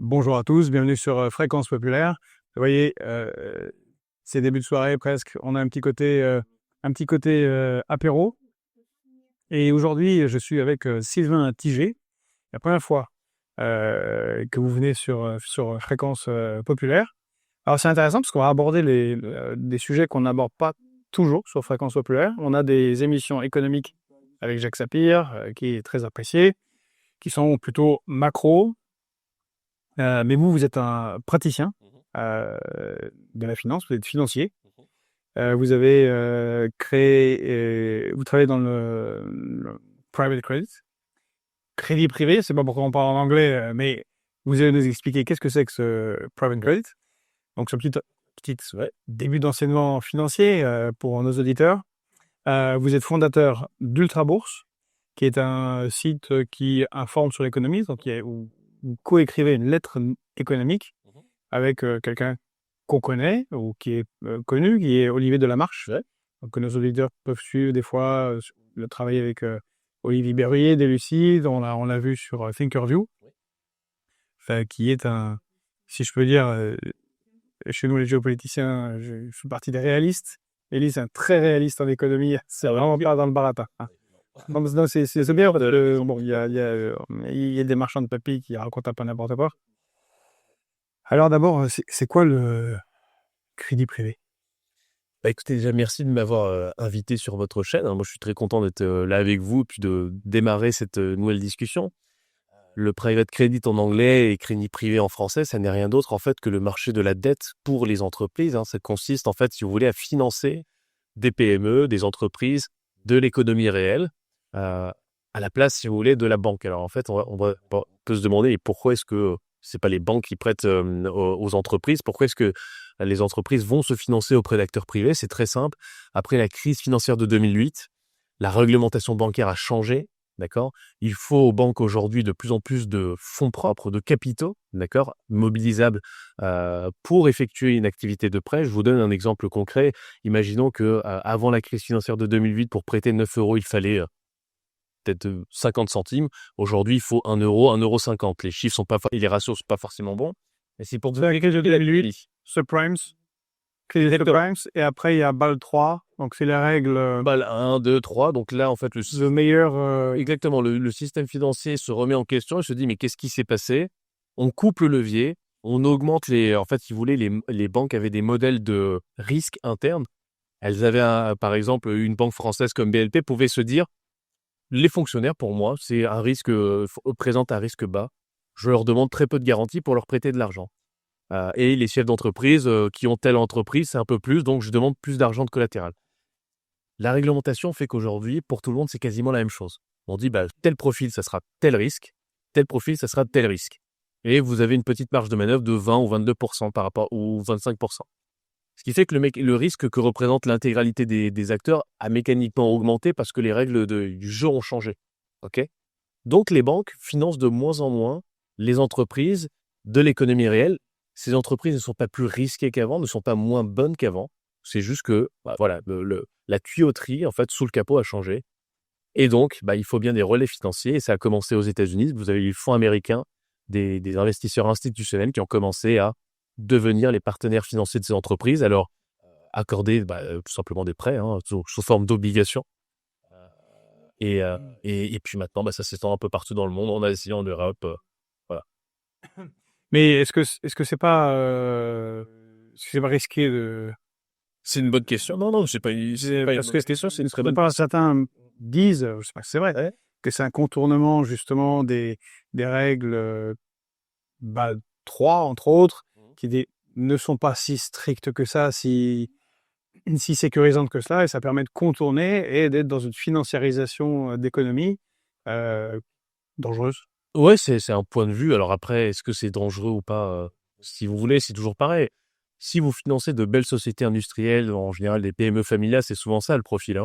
Bonjour à tous, bienvenue sur Fréquence Populaire. Vous voyez, c'est début de soirée presque. On a un petit côté apéro. Et aujourd'hui, je suis avec Sylvain Tiget. La première fois que vous venez sur Fréquence Populaire. Alors c'est intéressant parce qu'on va aborder des sujets qu'on n'aborde pas toujours sur Fréquence Populaire. On a des émissions économiques avec Jacques Sapir, qui est très apprécié, qui sont plutôt macro. Mais vous êtes un praticien euh, de la finance, vous êtes financier. Vous avez vous travaillez dans le private credit, crédit privé. C'est pas pourquoi on parle en anglais, mais vous allez nous expliquer qu'est-ce que c'est que ce private credit. Donc, ce petit début d'enseignement financier pour nos auditeurs. Vous êtes fondateur d'Ultra Bourse, qui est un site qui informe sur l'économie, donc où vous coécrivez une lettre économique avec quelqu'un qu'on connaît ou qui est connu, qui est Olivier Delamarche. Ouais. Donc, nos auditeurs peuvent suivre des fois le travail avec Olivier Berruyer, des Lucides. On l'a vu sur Thinkerview, qui est si je peux dire, chez nous les géopoliticiens, je fais partie des réalistes. Élise est un très réaliste en économie. C'est vraiment pas dans le baratin. Hein. Non, c'est bien. Bon, il y a des marchands de papier qui racontent un peu n'importe quoi. Alors d'abord, c'est quoi le crédit privé? Écoutez, déjà, merci de m'avoir invité sur votre chaîne. Moi, je suis très content d'être là avec vous, puis de démarrer cette nouvelle discussion. Le private credit en anglais et crédit privé en français, ça n'est rien d'autre en fait que le marché de la dette pour les entreprises. Ça consiste en fait, si vous voulez, à financer des PME, des entreprises, de l'économie réelle, à la place, si vous voulez, de la banque. Alors en fait, on peut se demander pourquoi est-ce que c'est pas les banques qui prêtent aux entreprises? Pourquoi est-ce que les entreprises vont se financer auprès d'acteurs privés? C'est très simple. Après la crise financière de 2008, la réglementation bancaire a changé. D'accord. Il faut aux banques aujourd'hui de plus en plus de fonds propres, de capitaux, d'accord, mobilisables pour effectuer une activité de prêt. Je vous donne un exemple concret. Imaginons que avant la crise financière de 2008, pour prêter 9 euros, il fallait peut-être 50 centimes. Aujourd'hui, il faut 1 euro, 1,50 €. Les chiffres sont pas, les ratios sont pas forcément bons. Mais c'est pour ça que j'ai dit 2008, subprimes, crédit subprimes, et après il y a BAL 3. Donc, c'est la règle. BAL 1, 2, 3. Donc là, en fait, le meilleur. Exactement. Le système financier se remet en question et se dit, mais qu'est-ce qui s'est passé? On coupe le levier, on augmente en fait, si vous voulez, les banques avaient des modèles de risque interne. Elles avaient, par exemple, une banque française comme BNP pouvait se dire, les fonctionnaires, pour moi, c'est un risque, présente un risque bas. Je leur demande très peu de garanties pour leur prêter de l'argent. Et les chefs d'entreprise qui ont telle entreprise, c'est un peu plus, donc je demande plus d'argent de collatéral. La réglementation fait qu'aujourd'hui, pour tout le monde, c'est quasiment la même chose. On dit, tel profil, ça sera tel risque, tel profil, ça sera tel risque. Et vous avez une petite marge de manœuvre de 20 ou 22% par rapport, ou 25%. Ce qui fait que le risque que représente l'intégralité des acteurs a mécaniquement augmenté parce que les règles du jeu ont changé. Okay. Donc, les banques financent de moins en moins les entreprises de l'économie réelle. Ces entreprises ne sont pas plus risquées qu'avant, ne sont pas moins bonnes qu'avant. C'est juste que la tuyauterie, en fait, sous le capot a changé. Et donc, il faut bien des relais financiers. Et ça a commencé aux États-Unis. Vous avez eu les fonds américains, des investisseurs institutionnels qui ont commencé à devenir les partenaires financiers de ces entreprises. Alors, accorder tout simplement des prêts sous forme d'obligations. Et puis maintenant, ça s'étend un peu partout dans le monde, en Asie, en Europe. Voilà. Mais est-ce que c'est pas risqué de... C'est une bonne question. Non, c'est pas une bonne question, c'est une très bonne question. Certains disent, je sais pas si c'est vrai, que c'est un contournement justement des règles BAL 3, entre autres, qui ne sont pas si strictes que ça, si sécurisantes que cela, et ça permet de contourner et d'être dans une financiarisation d'économie dangereuse. Ouais, c'est un point de vue. Alors après, est-ce que c'est dangereux ou pas? Si vous voulez, c'est toujours pareil. Si vous financez de belles sociétés industrielles, en général des PME familiales, c'est souvent ça le profil.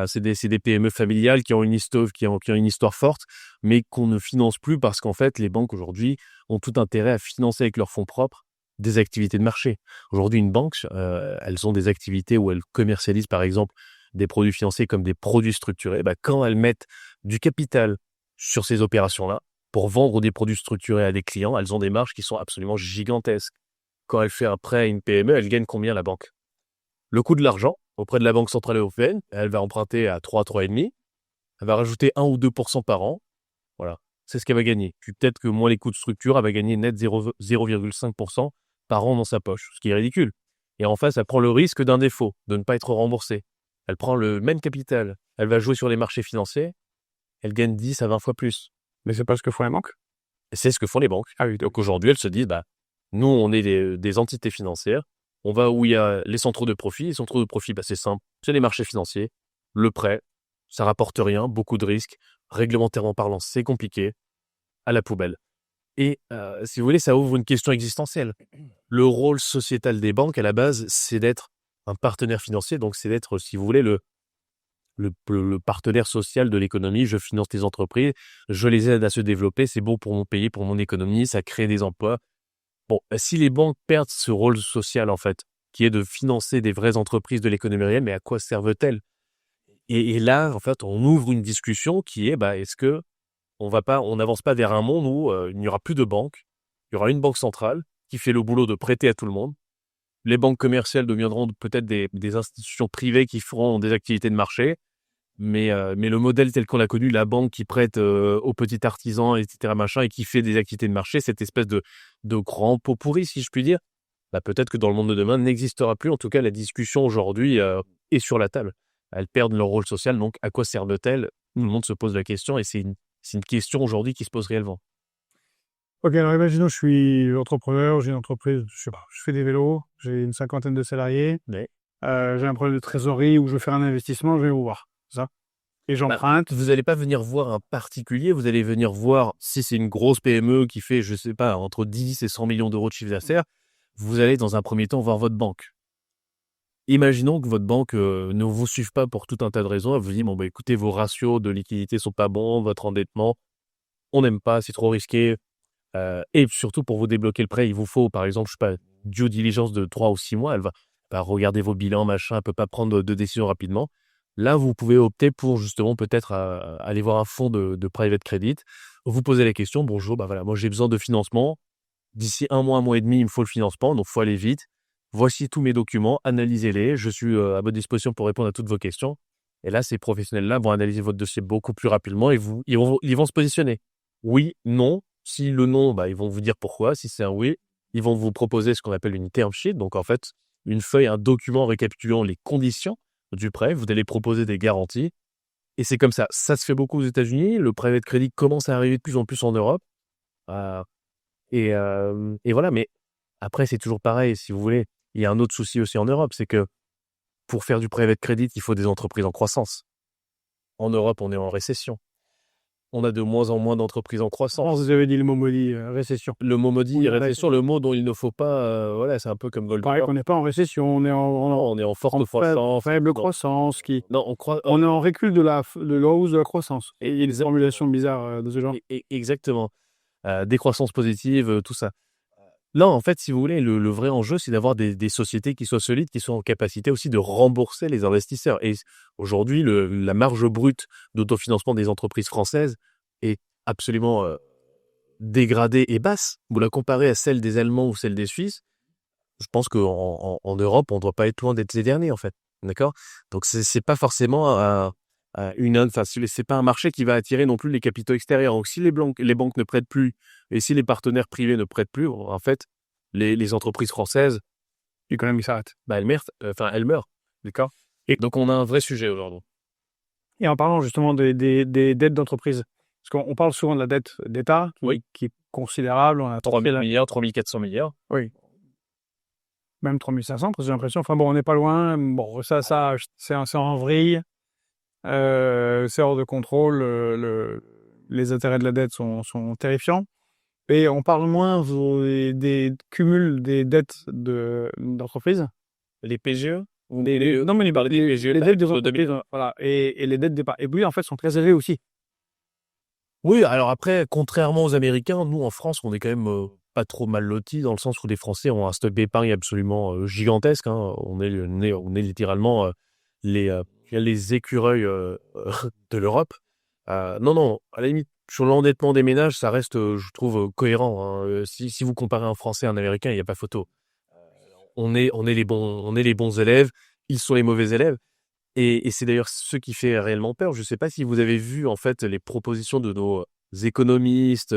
C'est des PME familiales qui ont une histoire forte, mais qu'on ne finance plus parce qu'en fait, les banques aujourd'hui ont tout intérêt à financer avec leurs fonds propres des activités de marché. Aujourd'hui, une banque, elles ont des activités où elles commercialisent par exemple des produits financiers comme des produits structurés. Quand elles mettent du capital sur ces opérations-là, pour vendre des produits structurés à des clients, elles ont des marges qui sont absolument gigantesques. Quand elle fait un prêt à une PME, elle gagne combien la banque? Le coût de l'argent auprès de la Banque centrale européenne, elle va emprunter à 3, 3,5. Elle va rajouter 1 ou 2% par an. Voilà, c'est ce qu'elle va gagner. Puis peut-être que moins les coûts de structure, elle va gagner net 0,5% par an dans sa poche, ce qui est ridicule. Et en face, elle prend le risque d'un défaut, de ne pas être remboursée. Elle prend le même capital, elle va jouer sur les marchés financiers, elle gagne 10 à 20 fois plus. Mais c'est pas ce que font les banques. Et c'est ce que font les banques. Ah oui, Donc aujourd'hui, elles se disent, nous, on est des entités financières, on va où il y a les centres de profit. Les centres de profit, c'est simple, c'est les marchés financiers. Le prêt, ça rapporte rien, beaucoup de risques. Réglementairement parlant, c'est compliqué. À la poubelle. Et si vous voulez, ça ouvre une question existentielle. Le rôle sociétal des banques, à la base, c'est d'être un partenaire financier. Donc, c'est d'être, si vous voulez, le partenaire social de l'économie. Je finance les entreprises, je les aide à se développer. C'est bon pour mon pays, pour mon économie, ça crée des emplois. Bon, si les banques perdent ce rôle social, en fait, qui est de financer des vraies entreprises de l'économie réelle, mais à quoi servent-elles? Et là, en fait, on ouvre une discussion qui est, est-ce que on n'avance pas vers un monde où il n'y aura plus de banques, il y aura une banque centrale qui fait le boulot de prêter à tout le monde. Les banques commerciales deviendront peut-être des institutions privées qui feront des activités de marché, mais le modèle tel qu'on l'a connu, la banque qui prête aux petits artisans, etc., machin, et qui fait des activités de marché, cette espèce de grand pot pourri, si je puis dire, peut-être que dans le monde de demain n'existera plus. En tout cas, la discussion aujourd'hui est sur la table. Elles perdent leur rôle social, donc à quoi servent-elles? Tout le monde se pose la question, et c'est une question aujourd'hui qui se pose réellement. Ok, alors imaginons je suis entrepreneur, j'ai une entreprise, je sais pas, je fais des vélos, j'ai une 50aine de salariés, Ouais. j'ai un problème de trésorerie ou je veux faire un investissement, je vais vous voir, c'est ça. Et j'emprunte. Vous n'allez pas venir voir un particulier, vous allez venir voir, si c'est une grosse PME qui fait, je sais pas, entre 10 et 100 millions d'euros de chiffre d'affaires, vous allez dans un premier temps voir votre banque. Imaginons que votre banque ne vous suive pas pour tout un tas de raisons. Elle vous dit, écoutez, vos ratios de liquidité sont pas bons, votre endettement, on n'aime pas, c'est trop risqué. Et surtout, pour vous débloquer le prêt, il vous faut, par exemple, je sais pas, due diligence de 3 ou 6 mois. Elle va regarder vos bilans, machin, elle peut pas prendre de décision rapidement. Là, vous pouvez opter pour justement peut-être aller voir un fonds de private credit. Vous posez la question, bonjour, voilà, moi j'ai besoin de financement. D'ici un mois et demi, il me faut le financement, donc il faut aller vite. Voici tous mes documents, analysez-les. Je suis à votre disposition pour répondre à toutes vos questions. Et là, ces professionnels-là vont analyser votre dossier beaucoup plus rapidement et ils vont se positionner. Oui, non. Si le non, ils vont vous dire pourquoi. Si c'est un oui, ils vont vous proposer ce qu'on appelle une term sheet. Donc, en fait, une feuille, un document récapitulant les conditions du prêt. Vous allez proposer des garanties. Et c'est comme ça. Ça se fait beaucoup aux États-Unis. Le private credit commence à arriver de plus en plus en Europe. Et voilà. Mais après, c'est toujours pareil. Si vous voulez, il y a un autre souci aussi en Europe. C'est que pour faire du private credit, il faut des entreprises en croissance. En Europe, on est en récession. On a de moins en moins d'entreprises en croissance. Vous avez dit le mot maudit, récession. Le mot maudit, récession, le mot dont il ne faut pas... voilà, c'est un peu comme Goldman. Pareil qu'on n'est pas en récession, on est en forte croissance. Faible croissance. On est en recul de la hausse de la croissance. Et il y a des formulations bizarres de ce genre. Exactement. Décroissance positive, tout ça. Là, en fait, si vous voulez, le vrai enjeu, c'est d'avoir des sociétés qui soient solides, qui soient en capacité aussi de rembourser les investisseurs. Et aujourd'hui, la marge brute d'autofinancement des entreprises françaises est absolument dégradée et basse. Vous la comparez à celle des Allemands ou celle des Suisses, je pense qu'en Europe, on ne doit pas être loin d'être ces derniers, en fait. D'accord? Donc, c'est pas forcément c'est pas un marché qui va attirer non plus les capitaux extérieurs. Donc, si les banques ne prêtent plus et si les partenaires privés ne prêtent plus, en fait, les entreprises françaises, l'économie s'arrête. Elles meurent. D'accord? Et donc, on a un vrai sujet aujourd'hui. Et en parlant justement des dettes d'entreprise, parce qu'on parle souvent de la dette d'État, qui est considérable. On a 3 000 milliards, 3 400 milliards. Oui. Même 3 500, j'ai l'impression. Enfin bon, on n'est pas loin. Bon, ça c'est en vrille. C'est hors de contrôle. Les intérêts de la dette sont terrifiants. Et on parle moins des cumuls des dettes d'entreprise. Les PGE non, mais les PGE, les dettes des entreprises, voilà. Et les dettes d'État. Et puis, en fait, sont très élevées aussi. Oui, alors après, contrairement aux Américains, nous, en France, on est quand même pas trop mal lotis, dans le sens où les Français ont un stock d'épargne absolument gigantesque. Hein. On est littéralement les écureuils de l'Europe. Non, à la limite, sur l'endettement des ménages, ça reste, je trouve, cohérent, hein. Si vous comparez un Français à un Américain, il y a pas photo. On est les bons élèves, ils sont les mauvais élèves et c'est d'ailleurs ce qui fait réellement peur. Je sais pas si vous avez vu, en fait, les propositions de nos économistes,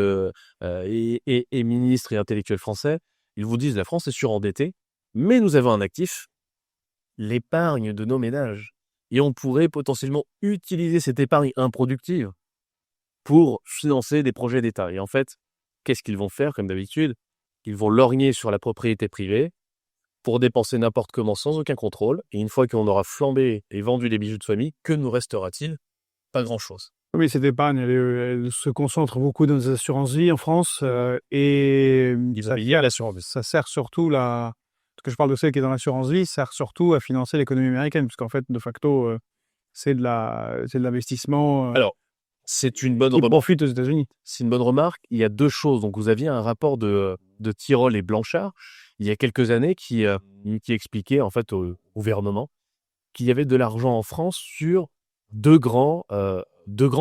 et ministres et intellectuels français. Ils vous disent: «La France est surendettée, mais nous avons un actif, l'épargne de nos ménages et on pourrait potentiellement utiliser cette épargne improductive pour financer des projets d'État». Et en fait, qu'est-ce qu'ils vont faire comme d'habitude? Ils vont lorgner sur la propriété privée pour dépenser n'importe comment sans aucun contrôle. Et une fois qu'on aura flambé et vendu les bijoux de famille, que nous restera-t-il? Pas grand-chose. Oui, cette épargne, elle se concentre beaucoup dans les assurances vie en France et L'immobilier à l'assurance vie. ça sert surtout parce que je parle de celle qui est dans l'assurance vie, ça sert surtout à financer l'économie américaine, puisqu'en fait, de facto, c'est de l'investissement Alors, c'est une bonne qui remarque. profite aux États-Unis. C'est une bonne remarque. Il y a 2 choses. Donc, vous aviez un rapport de Tirole et Blanchard, il y a quelques années, qui expliquait, en fait, au gouvernement qu'il y avait de l'argent en France sur 2 grands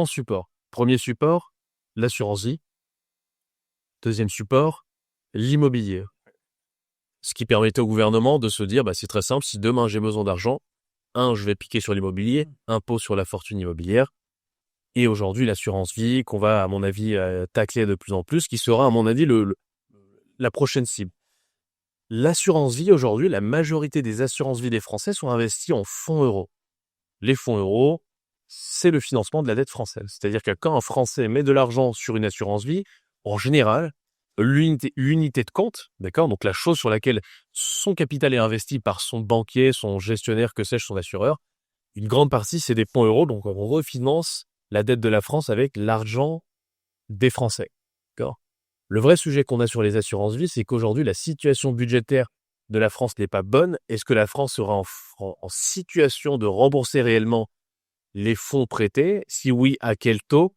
supports. Premier support, l'assurance vie. Deuxième support, l'immobilier. Ce qui permettait au gouvernement de se dire, bah, c'est très simple, si demain j'ai besoin d'argent, je vais piquer sur l'immobilier, impôt sur la fortune immobilière. Et aujourd'hui, l'assurance vie, qu'on va, à mon avis, tacler de plus en plus, qui sera, à mon avis, la prochaine cible. L'assurance vie, aujourd'hui, la majorité des assurances vie des Français sont investies en fonds euros. Les fonds euros, c'est le financement de la dette française. C'est-à-dire que quand un Français met de l'argent sur une assurance vie, en général, l'unité de compte, d'accord, donc la chose sur laquelle son capital est investi par son banquier, son gestionnaire, que sais-je, son assureur, une grande partie, c'est des fonds euros, donc on refinance la dette de la France avec l'argent des Français. D'accord. Le vrai sujet qu'on a sur les assurances vie, c'est qu'aujourd'hui, la situation budgétaire de la France n'est pas bonne. Est-ce que la France sera en situation de rembourser réellement les fonds prêtés? Si oui, à quel taux?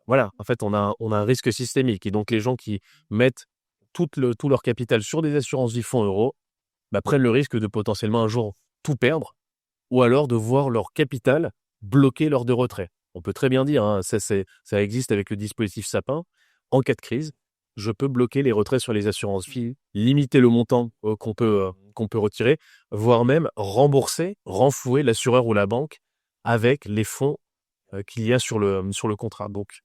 Voilà, en fait, on a un risque systémique. Et donc, les gens qui mettent tout leur capital sur des assurances vie fonds euros, bah, prennent le risque de potentiellement un jour tout perdre ou alors de voir leur capital bloqué lors de retrait. On peut très bien dire, hein, ça existe avec le dispositif Sapin. En cas de crise, je peux bloquer les retraits sur les assurances vie, limiter le montant qu'on peut retirer, voire même rembourser, renflouer l'assureur ou la banque avec les fonds qu'il y a sur le contrat. Donc,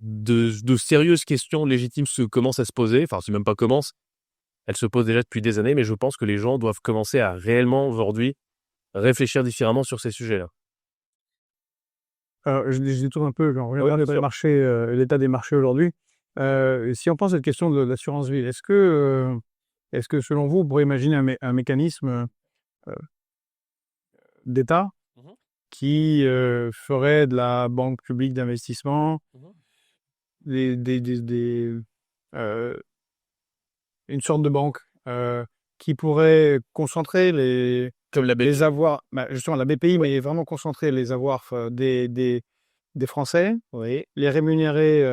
de sérieuses questions légitimes commencent à se poser. Enfin, c'est même pas commence. Elles se posent déjà depuis des années, mais je pense que les gens doivent commencer à réellement, aujourd'hui, réfléchir différemment sur ces sujets-là. Alors, je détourne un peu, genre, regarde les marchés, l'état des marchés aujourd'hui. Si on pense à cette question de l'assurance vie, est-ce que selon vous, on pourrait imaginer un mécanisme d'État Mmh. qui ferait de la banque publique d'investissement des, une sorte de banque qui pourrait concentrer Comme la les avoirs, justement la BPI, mais vraiment concentrer les avoirs des Français, Oui. les rémunérer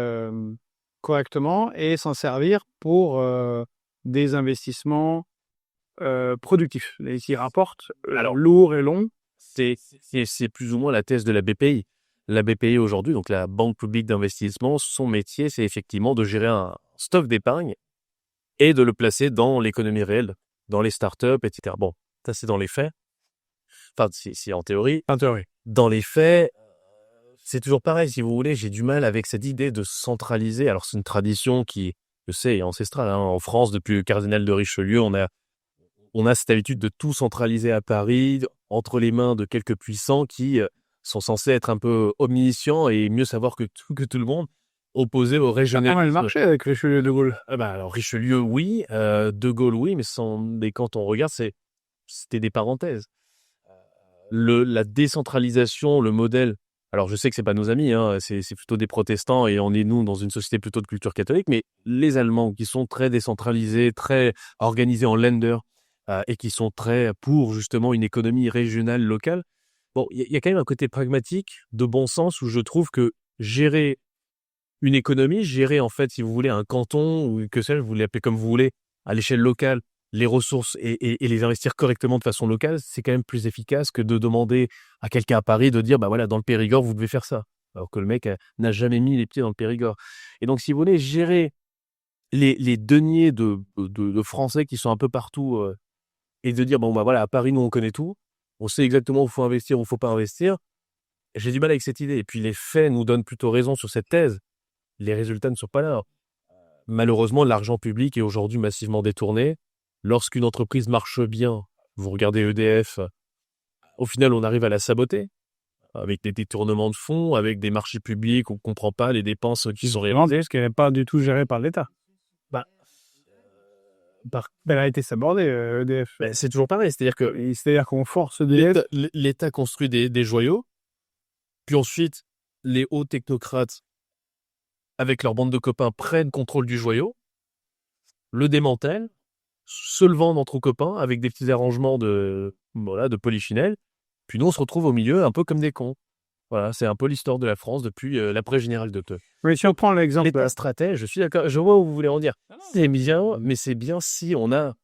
correctement et s'en servir pour des investissements productifs, et qui rapportent Alors, lourd et long. c'est plus ou moins la thèse de la BPI. La BPI aujourd'hui, donc la Banque publique d'investissement, son métier, c'est effectivement de gérer un stock d'épargne et de le placer dans l'économie réelle, dans les startups, etc. Bon, ça c'est dans les faits. Enfin, c'est en théorie. En théorie. Dans les faits, c'est toujours pareil, si vous voulez, j'ai du mal avec cette idée de centraliser. Alors, c'est une tradition qui, je sais, est ancestrale, hein. En France, depuis le cardinal de Richelieu, on a cette habitude de tout centraliser à Paris, entre les mains de quelques puissants qui sont censés être un peu omniscients et mieux savoir que tout le monde, opposés au régionalisme. Ça a marché avec Richelieu et De Gaulle. Alors, Richelieu, oui, De Gaulle, oui, mais quand on regarde, c'était des parenthèses. La décentralisation, le modèle. Alors, je sais que c'est pas nos amis, hein, c'est plutôt des protestants et on est, nous, dans une société plutôt de culture catholique, mais les Allemands qui sont très décentralisés, très organisés en Länder et qui sont très pour, justement, une économie régionale, locale. Bon, il y a quand même un côté pragmatique, de bon sens, où je trouve que gérer une économie, gérer, en fait, si vous voulez, un canton, ou que sais-je, vous l'appelez comme vous voulez, à l'échelle locale, les ressources et les investir correctement de façon locale, c'est quand même plus efficace que de demander à quelqu'un à Paris de dire, bah voilà, dans le Périgord, vous devez faire ça. Alors que le mec n'a jamais mis les pieds dans le Périgord. Et donc, si vous voulez gérer les deniers de Français qui sont un peu partout et de dire, bon, bah voilà, à Paris, nous, on connaît tout. On sait exactement où il faut investir, où il ne faut pas investir. J'ai du mal avec cette idée. Et puis, les faits nous donnent plutôt raison sur cette thèse. Les résultats ne sont pas là. Malheureusement, l'argent public est aujourd'hui massivement détourné. Lorsqu'une entreprise marche bien, vous regardez EDF, au final, on arrive à la saboter avec des détournements de fonds, avec des marchés publics, on ne comprend pas les dépenses qui sont réalisées. Parce qu'elle n'est pas du tout gérée par l'État. Bah, Elle a été sabordée, EDF. c'est toujours pareil, c'est-à-dire que Et c'est-à-dire qu'on force EDF. l'État construit des joyaux, puis ensuite, les hauts technocrates, avec leur bande de copains, prennent contrôle du joyau, le démantèlent, se le vendent entre copains avec des petits arrangements de polichinelle. Puis nous, on se retrouve au milieu un peu comme des cons. Voilà, c'est un peu l'histoire de la France depuis l'après-général de Gaulle. Mais si on prend l'exemple. L'État stratège, je suis d'accord, je vois où vous voulez en dire. C'est bien, mais c'est bien si on a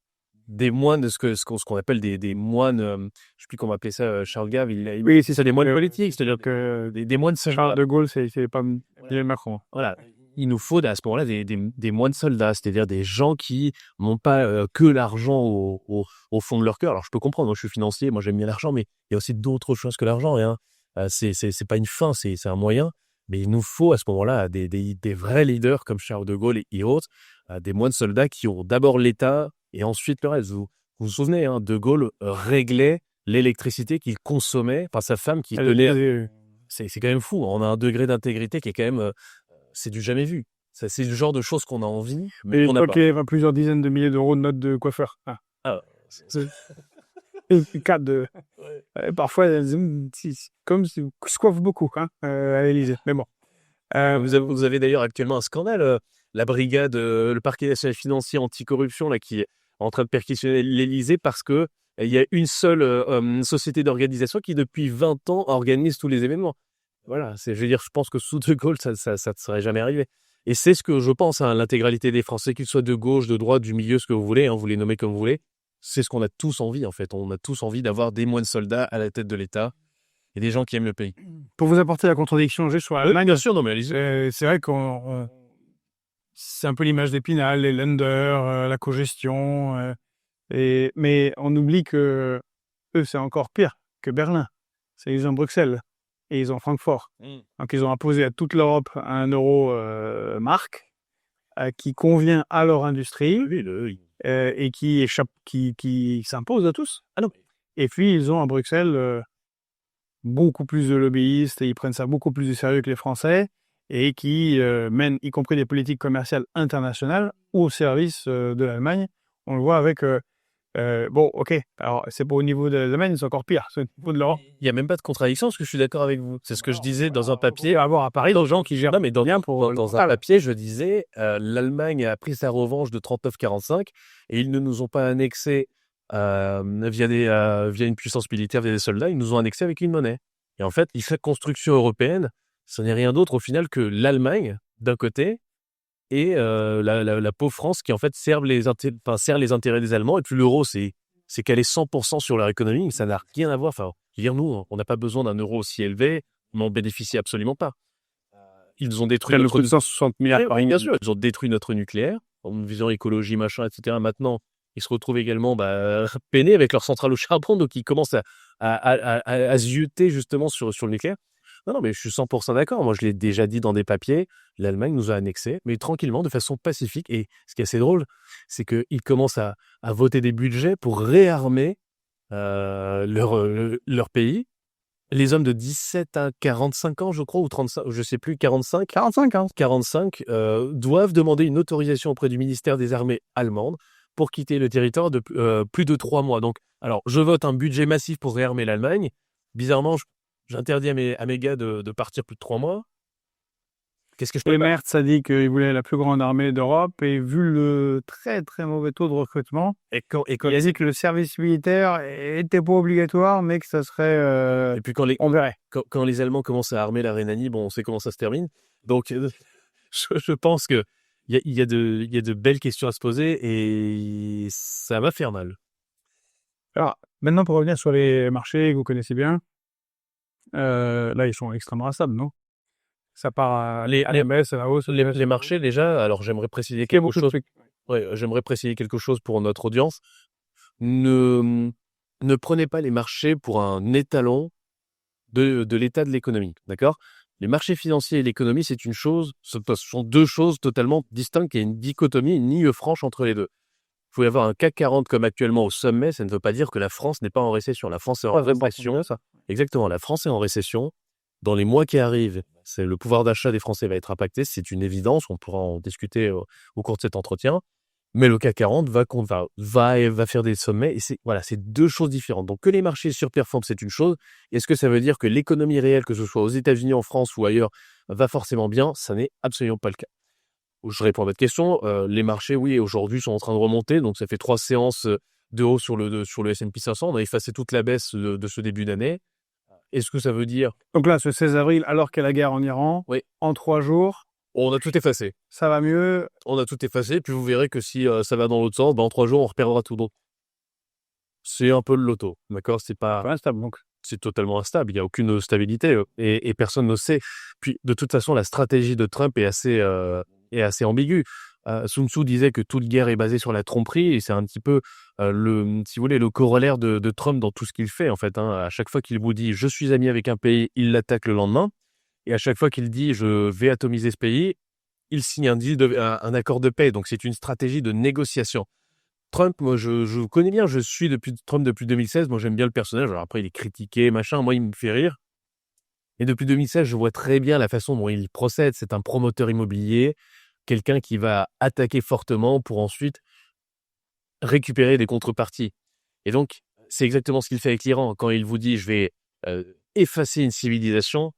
des moines, ce qu'on appelle des moines, je ne sais plus comment appeler ça, Charles Gave, Oui, c'est ça, des moines politiques, c'est-à-dire que des moines Charles soldats. de Gaulle, c'est pas Emmanuel Macron. Voilà. Il nous faut à ce moment-là des moines soldats, c'est-à-dire des gens qui n'ont pas que l'argent au fond de leur cœur. Alors je peux comprendre, moi je suis financier, moi j'aime bien l'argent, mais il y a aussi d'autres choses que l'argent. Hein. C'est pas une fin, c'est un moyen. Mais il nous faut à ce moment-là des vrais leaders comme Charles de Gaulle et autres, des moines soldats qui ont d'abord l'État et ensuite le reste. Vous souvenez, hein, de Gaulle réglait l'électricité qu'il consommait, enfin sa femme qui tenait. C'est quand même fou. On a un degré d'intégrité qui est quand même, c'est du jamais vu. Ça, c'est le genre de choses qu'on a envie, mais on n'a pas. Il y a plusieurs dizaines de milliers d'euros de notes de coiffeur. Cadre de. Parfois, comme se coiffe beaucoup à l'Élysée. Mais bon. Vous avez d'ailleurs actuellement un scandale. La brigade, le parquet national financier anticorruption là, qui est en train de perquisitionner l'Élysée parce que il y a une seule société d'organisation qui, depuis 20 ans, organise tous les événements. Voilà, je veux dire, je pense que sous De Gaulle, ça ne serait jamais arrivé. Et c'est ce que je pense, hein, l'intégralité des Français, qu'ils soient de gauche, de droite, du milieu, ce que vous voulez, hein, vous les nommez comme vous voulez, c'est ce qu'on a tous envie, en fait. On a tous envie d'avoir des moines soldats à la tête de l'État et des gens qui aiment le pays. Pour vous apporter la contradiction, j'ai sur l'Allemagne. Bien sûr, non, mais allez-y. C'est vrai qu'on c'est un peu l'image d'Épinal, les lenders, la cogestion. Mais on oublie que eux, c'est encore pire que Berlin. Ils ont Bruxelles et ils ont Francfort. Donc, ils ont imposé à toute l'Europe un euro marque qui convient à leur industrie et qui s'impose à tous. Ah non. Et puis, ils ont à Bruxelles beaucoup plus de lobbyistes et ils prennent ça beaucoup plus au sérieux que les Français et qui mènent y compris des politiques commerciales internationales au service de l'Allemagne. On le voit avec... bon, ok, alors c'est pas au niveau de l'Allemagne, c'est encore pire, c'est au niveau de l'Europe. Il n'y a même pas de contradiction parce que je suis d'accord avec vous. C'est ce que je disais dans un papier. À voir à Paris, dans gens qui gèrent. Non, mais dans un papier, je disais, l'Allemagne a pris sa revanche de 39-45 et ils ne nous ont pas annexé via une puissance militaire, via des soldats, ils nous ont annexé avec une monnaie. Et en fait, chaque construction européenne, ce n'est rien d'autre au final que l'Allemagne d'un côté et la pauvre France qui en fait sert les intérêts des Allemands. Et puis l'euro, c'est calé 100% sur leur économie, mais ça n'a rien à voir. Enfin, je veux dire, nous, on n'a pas besoin d'un euro aussi élevé, on n'en bénéficie absolument pas. Ils ont détruit notre 160 milliards par an. Bien sûr, ils ont détruit notre nucléaire en visant écologie, machin, etc. Maintenant, ils se retrouvent également peinés avec leur centrale au charbon, donc ils commencent à zioter justement sur le nucléaire. Non, mais je suis 100% d'accord. Moi, je l'ai déjà dit dans des papiers. L'Allemagne nous a annexés, mais tranquillement, de façon pacifique. Et ce qui est assez drôle, c'est qu'ils commencent à voter des budgets pour réarmer leur pays. Les hommes de 17 à 45 ans, je crois, ou 35, je sais plus, 45. 45 doivent demander une autorisation auprès du ministère des Armées allemandes pour quitter le territoire de plus de 3 mois. Donc, alors, je vote un budget massif pour réarmer l'Allemagne. Bizarrement, j'interdis à mes gars de partir plus de 3 mois. Qu'est-ce que je peux faire ? Merz a dit qu'il voulait la plus grande armée d'Europe et vu le très très mauvais taux de recrutement, il a dit que le service militaire était pas obligatoire, mais que ça serait... Et puis on verrait. Quand les Allemands commencent à armer la Rhénanie, bon, on sait comment ça se termine. Donc, je pense que il y a de belles questions à se poser et ça va faire mal. Alors, maintenant, pour revenir sur les marchés que vous connaissez bien, là, ils sont extrêmement instables, non? Ça part à la baisse, à la hausse. Les marchés, déjà, alors j'aimerais préciser Il y a quelque beaucoup de chose. trucs. Ouais, j'aimerais préciser quelque chose pour notre audience. Ne, ne prenez pas les marchés pour un étalon de l'état de l'économie, d'accord? Les marchés financiers et l'économie, c'est une chose, ce sont deux choses totalement distinctes. Il y a une dichotomie, une ligne franche entre les deux. Il faut y avoir un CAC 40 comme actuellement au sommet, ça ne veut pas dire que la France n'est pas en récession. La France est en récession. Ça. Exactement, la France est en récession. Dans les mois qui arrivent, c'est le pouvoir d'achat des Français va être impacté, c'est une évidence, on pourra en discuter au cours de cet entretien. Mais le CAC 40 va faire des sommets et c'est deux choses différentes. Donc que les marchés surperforment, c'est une chose. Est-ce que ça veut dire que l'économie réelle, que ce soit aux États-Unis, en France ou ailleurs, va forcément bien? Ça n'est absolument pas le cas. Je réponds à votre question. Les marchés, oui, aujourd'hui sont en train de remonter. Donc ça fait 3 séances de hausse sur le S&P 500. On a effacé toute la baisse de ce début d'année. Est-ce que ça veut dire... Donc là, ce 16 avril, alors qu'il y a la guerre en Iran, Oui. en 3 jours, On a tout effacé. ça va mieux. On a tout effacé. Puis vous verrez que si ça va dans l'autre sens, en 3 jours, on reperdra tout. Donc c'est un peu le loto. D'accord? C'est pas... Pas instable, donc. C'est totalement instable. Il n'y a aucune stabilité et personne ne sait. Puis, de toute façon, la stratégie de Trump est assez ambiguë. Sun Tzu disait que toute guerre est basée sur la tromperie et c'est un petit peu si vous voulez, le corollaire de Trump dans tout ce qu'il fait, en fait. À chaque fois qu'il vous dit « je suis ami avec un pays », il l'attaque le lendemain. Et à chaque fois qu'il dit « je vais atomiser ce pays », il signe un accord de paix. Donc, c'est une stratégie de négociation. Trump, moi, je connais bien, je suis Trump depuis 2016. Moi, j'aime bien le personnage. Alors après, il est critiqué, machin. Moi, il me fait rire. Et depuis 2016, je vois très bien la façon dont il procède. C'est un promoteur immobilier, quelqu'un qui va attaquer fortement pour ensuite récupérer des contreparties. Et donc, c'est exactement ce qu'il fait avec l'Iran. Quand il vous dit « je vais effacer une civilisation »,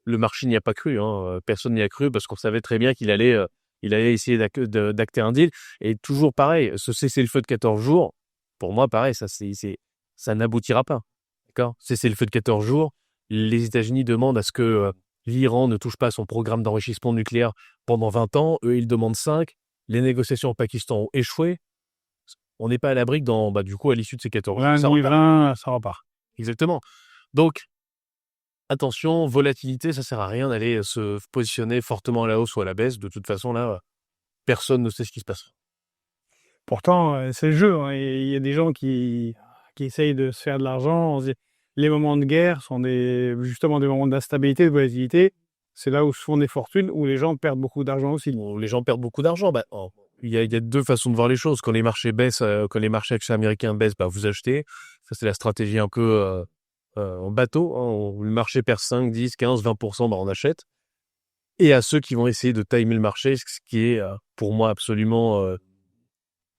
le marché n'y a pas cru. Personne n'y a cru parce qu'on savait très bien qu'il allait essayer d'acter un deal. Et toujours pareil, ce cessez-le-feu de 14 jours, pour moi, pareil, ça n'aboutira pas. D'accord? Cessez-le-feu de 14 jours, les États-Unis demandent à ce que l'Iran ne touche pas à son programme d'enrichissement nucléaire pendant 20 ans. Eux, ils demandent 5. Les négociations au Pakistan ont échoué. On n'est pas à l'abri que du coup, à l'issue de ces 14 jours, ça repart. Exactement. Donc, attention, volatilité, ça sert à rien d'aller se positionner fortement à la hausse ou à la baisse. De toute façon, là, personne ne sait ce qui se passe. Pourtant, c'est le jeu. Il y a des gens qui essayent de se faire de l'argent. Les moments de guerre sont justement des moments d'instabilité, de volatilité. C'est là où se font des fortunes, où les gens perdent beaucoup d'argent aussi. Les gens perdent beaucoup d'argent. Il y a deux façons de voir les choses. Quand les marchés baissent, quand les marchés actions américains baissent, vous achetez. Ça, c'est la stratégie un peu en bateau. Le marché perd 5, 10, 15, 20%, on achète. Et à ceux qui vont essayer de timer le marché, ce qui est pour moi absolument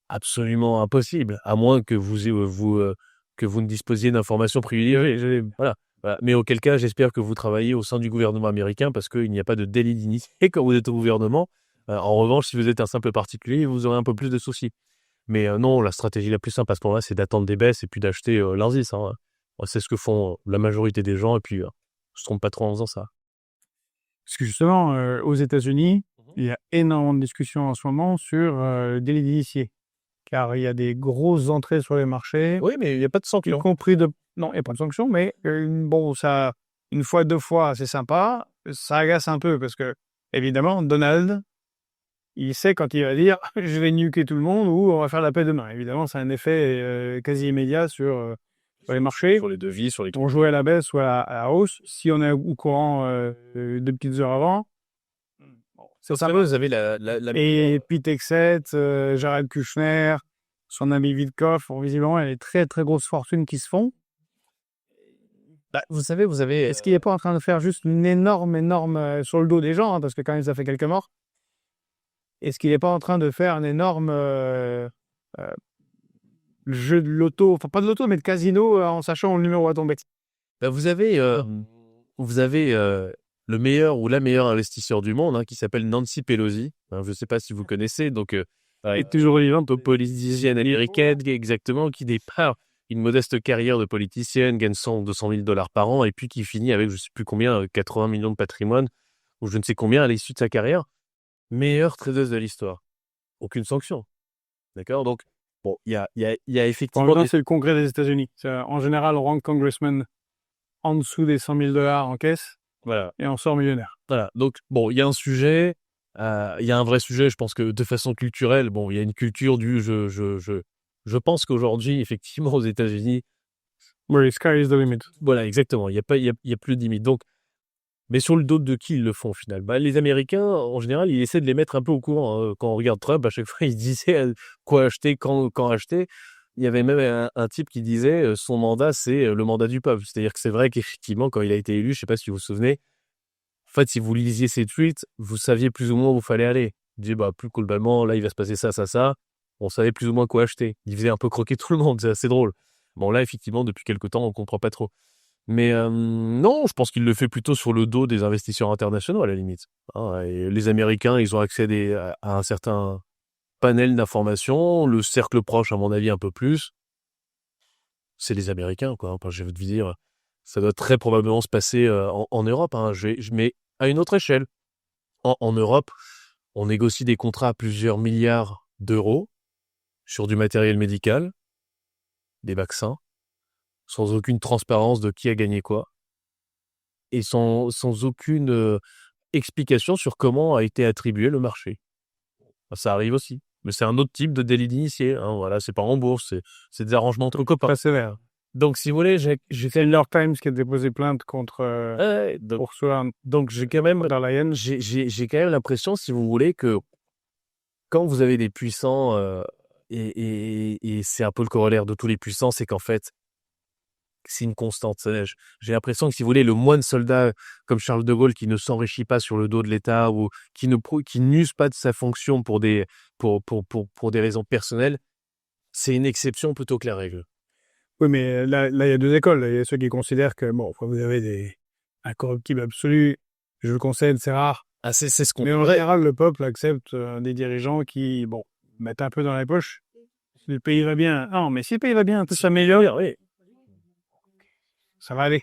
impossible, à moins que vous ne disposiez d'informations privilégiées. Voilà. Mais auquel cas, j'espère que vous travaillez au sein du gouvernement américain parce qu'il n'y a pas de délit d'initié quand vous êtes au gouvernement. En revanche, si vous êtes un simple particulier, vous aurez un peu plus de soucis. Mais non, la stratégie la plus simple à ce moment-là, c'est d'attendre des baisses et puis d'acheter l'indice. C'est ce que font la majorité des gens et puis je se trompe pas trop en faisant ça. Parce que justement, aux États-Unis, il y a énormément de discussions en ce moment sur le délit d'initié. Car il y a des grosses entrées sur les marchés. Oui, mais il n'y a pas de sanctions. Non, il n'y a pas de sanctions, mais ça, une fois, 2 fois, c'est sympa. Ça agace un peu parce que, évidemment, Donald, il sait quand il va dire « je vais nuker tout le monde » ou « on va faire la paix demain ». Évidemment, c'est un effet quasi immédiat sur les marchés. Sur les devis, sur les... On jouait à la baisse ou à la hausse. Si on est au courant 2 petites heures avant, c'est ça. Vous avez Et Pete Hegseth, Jared Kushner, son ami Witkoff, visiblement, il y a des très très grosses fortunes qui se font. Vous savez, Est-ce qu'il n'est pas en train de faire juste une énorme sur le dos des gens, parce que quand même, ça fait quelques morts. Est-ce qu'il n'est pas en train de faire un énorme jeu de loto, enfin pas de loto, mais de casino, en sachant le numéro à tomber? Vous avez le meilleur ou la meilleure investisseur du monde qui s'appelle Nancy Pelosi. Je ne sais pas si vous connaissez. Donc, est toujours vivante. Politicienne américaine, exactement, qui départ une modeste carrière de politicienne, gagne 100 200 000 $ par an et puis qui finit avec je ne sais plus combien, 80 millions de patrimoine ou je ne sais combien à l'issue de sa carrière. meilleure tradeuse de l'histoire. Aucune sanction. D'accord? Donc, bon, il y a En effectivement même temps, des... c'est le Congrès des États-Unis. En général, on rend congressman en dessous des 100 000 $ en caisse Voilà. et on sort millionnaire. Voilà. Donc, bon, il y a un sujet, il y a un vrai sujet, je pense que de façon culturelle, bon, il y a une culture du je pense qu'aujourd'hui, effectivement, aux États-Unis, Where the sky is the limit. voilà, exactement, il y a plus de limite. Donc, mais sur le dos de qui ils le font au final? Bah, les Américains, en général, ils essaient de les mettre un peu au courant, hein. Quand on regarde Trump, à chaque fois, il disait quoi acheter, quand acheter. Il y avait même un type qui disait son mandat, c'est le mandat du peuple. C'est-à-dire que c'est vrai qu'effectivement, quand il a été élu, je ne sais pas si vous vous souvenez, en fait, si vous lisiez ses tweets, vous saviez plus ou moins où il fallait aller. Il disait, bah, plus globalement, là, il va se passer ça, ça, ça. On savait plus ou moins quoi acheter. Il faisait un peu croquer tout le monde, c'est assez drôle. Bon, là, effectivement, depuis quelque temps, on comprend pas trop. Mais non, je pense qu'il le fait plutôt sur le dos des investisseurs internationaux, à la limite. Hein, et les Américains, ils ont accès à un certain panel d'informations. Le cercle proche, à mon avis, un peu plus. C'est les Américains, quoi. Enfin, je vais te dire, ça doit très probablement se passer en Europe. Hein. Mais à une autre échelle. En Europe, on négocie des contrats à plusieurs milliards d'euros sur du matériel médical, des vaccins, sans aucune transparence de qui a gagné quoi, et sans aucune explication sur comment a été attribué le marché. Ça arrive aussi. Mais c'est un autre type de délit d'initié. Hein, voilà, c'est pas en bourse, c'est des arrangements entre copains. Très sévère. Donc, si vous voulez, j'ai C'est le New York Times qui a déposé plainte contre donc, Ursula j'ai quand même, von der Leyen. j'ai quand même l'impression, si vous voulez, que quand vous avez des puissants, et c'est un peu le corollaire de tous les puissants, c'est qu'en fait, c'est une constante. J'ai l'impression que si vous voulez, le moine soldat comme Charles de Gaulle qui ne s'enrichit pas sur le dos de l'État ou qui n'use pas de sa fonction pour des raisons personnelles, c'est une exception plutôt que la règle. Oui, mais là, il y a deux écoles. Il y a ceux qui considèrent que, bon, vous avez des incorruptibles absolus, je le concède, c'est rare. Ah, c'est ce qu'on Mais en général, le peuple accepte des dirigeants qui, bon, mettent un peu dans les poches. Si le pays va bien, non, mais si le pays va bien, tout s'améliore, oui. ça va aller.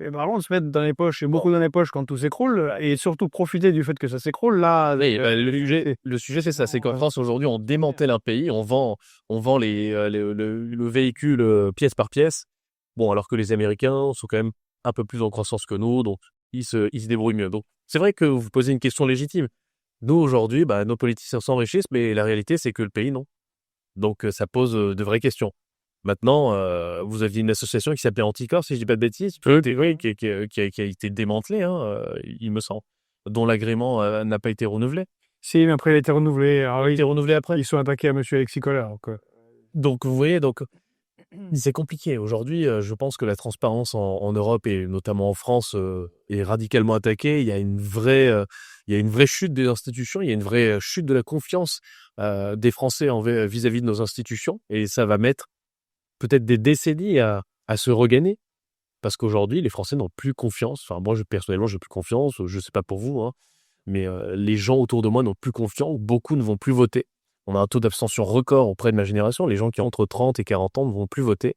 Et par contre, se mettre dans les poches, et beaucoup dans les poches quand tout s'écroule, et surtout profiter du fait que ça s'écroule, là... Oui, le sujet, c'est ça. C'est qu'en France, aujourd'hui, on démantèle un pays, on vend le véhicule pièce par pièce. Bon, alors que les Américains sont quand même un peu plus en croissance que nous, donc ils se débrouillent mieux. Donc, c'est vrai que vous posez une question légitime. Nous, aujourd'hui, bah, nos politiciens s'enrichissent, mais la réalité, c'est que le pays, non. Donc, ça pose de vraies questions. Maintenant, vous aviez une association qui s'appelait Anticor, si je dis pas de bêtises, oui, qui a été démantelée, hein, il me semble, dont l'agrément n'a pas été renouvelé. Si, mais après, il a été renouvelé. Alors, Il a été renouvelé après. ils sont attaqués à M. Alexis Kohler. Donc, vous voyez, c'est compliqué. Aujourd'hui, je pense que la transparence en Europe et notamment en France est radicalement attaquée. Il y a une vraie chute des institutions, il y a une vraie chute de la confiance des Français vis-à-vis de nos institutions, et ça va mettre peut-être des décennies à se regagner, parce qu'aujourd'hui, les Français n'ont plus confiance. Enfin, moi, personnellement, j'ai plus confiance. Je sais pas pour vous, hein, mais les gens autour de moi n'ont plus confiance. Beaucoup ne vont plus voter. On a un taux d'abstention record auprès de ma génération. Les gens qui ont entre 30 et 40 ans ne vont plus voter.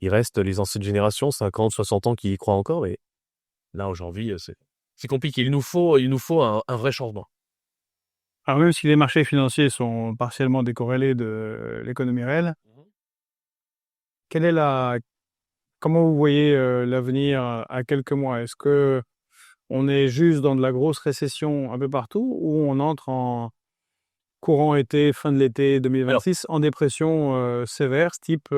Il reste les anciennes générations, 50, 60 ans, qui y croient encore. Et là, aujourd'hui, c'est compliqué. Il nous faut un vrai changement. Alors, même si les marchés financiers sont partiellement décorrélés de l'économie réelle, comment vous voyez l'avenir à quelques mois? Est-ce que on est juste dans de la grosse récession un peu partout, ou on entre en courant été, fin de l'été 2026, en dépression sévère, type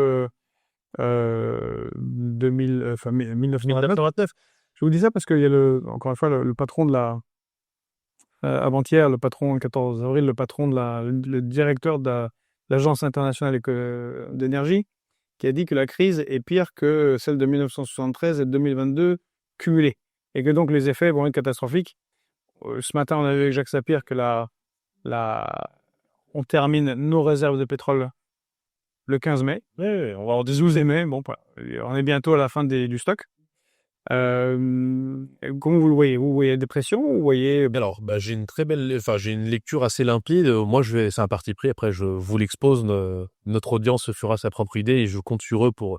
1929? Je vous dis ça parce qu'il y a encore une fois, le patron de avant-hier, le patron, le 14 avril, le patron le directeur de l'Agence internationale d'énergie, qui a dit que la crise est pire que celle de 1973 et de 2022 cumulées, et que donc les effets vont être catastrophiques. Ce matin, on a vu avec Jacques Sapir que on termine nos réserves de pétrole le 15 mai. Oui, On va avoir des 12 mai. Bon, on est bientôt à la fin du stock. Comment vous le voyez? Vous voyez la dépression, ou vous voyez... Alors, j'ai une lecture assez limpide. Moi, c'est un parti pris. Après, je vous l'expose. Notre audience se fera sa propre idée et je compte sur eux pour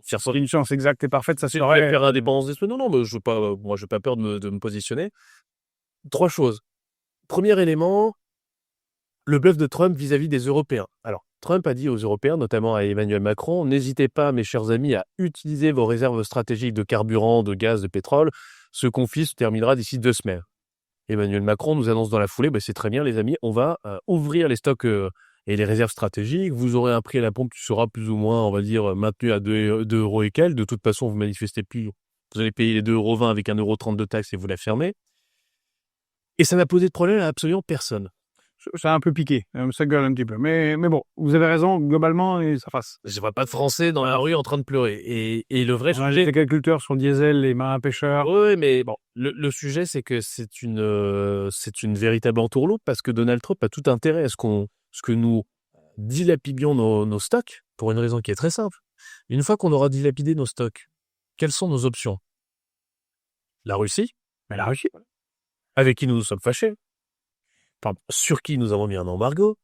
faire C'est une chance exacte et parfaite, ça serait faire indépendance d'esprit. Non, mais moi, je n'ai pas peur de me positionner. 3 choses. premier élément, le bluff de Trump vis-à-vis des Européens. Alors, Trump a dit aux Européens, notamment à Emmanuel Macron, n'hésitez pas, mes chers amis, à utiliser vos réserves stratégiques de carburant, de gaz, de pétrole. Ce conflit se terminera d'ici 2 semaines. Emmanuel Macron nous annonce dans la foulée, c'est très bien les amis, on va ouvrir les stocks et les réserves stratégiques. Vous aurez un prix à la pompe qui sera plus ou moins, on va dire, maintenu à 2 euros et quelques. De toute façon, vous manifestez plus. Vous allez payer les 2,20 € avec 1,30 € de taxes et vous la fermez. Et ça n'a posé de problème à absolument personne. Ça a un peu piqué, ça gueule un petit peu. Mais bon, vous avez raison, globalement, ça passe. Je vois pas de Français dans la rue en train de pleurer. Et le vrai sujet... sujet... Les agriculteurs sur le diesel, les marins pêcheurs... Oui, mais bon, le sujet, c'est que c'est une véritable entourloupe parce que Donald Trump a tout intérêt à ce que nous dilapidions nos stocks pour une raison qui est très simple. Une fois qu'on aura dilapidé nos stocks, quelles sont nos options? La Russie, mais la Russie, avec qui nous nous sommes fâchés, sur qui nous avons mis un embargo,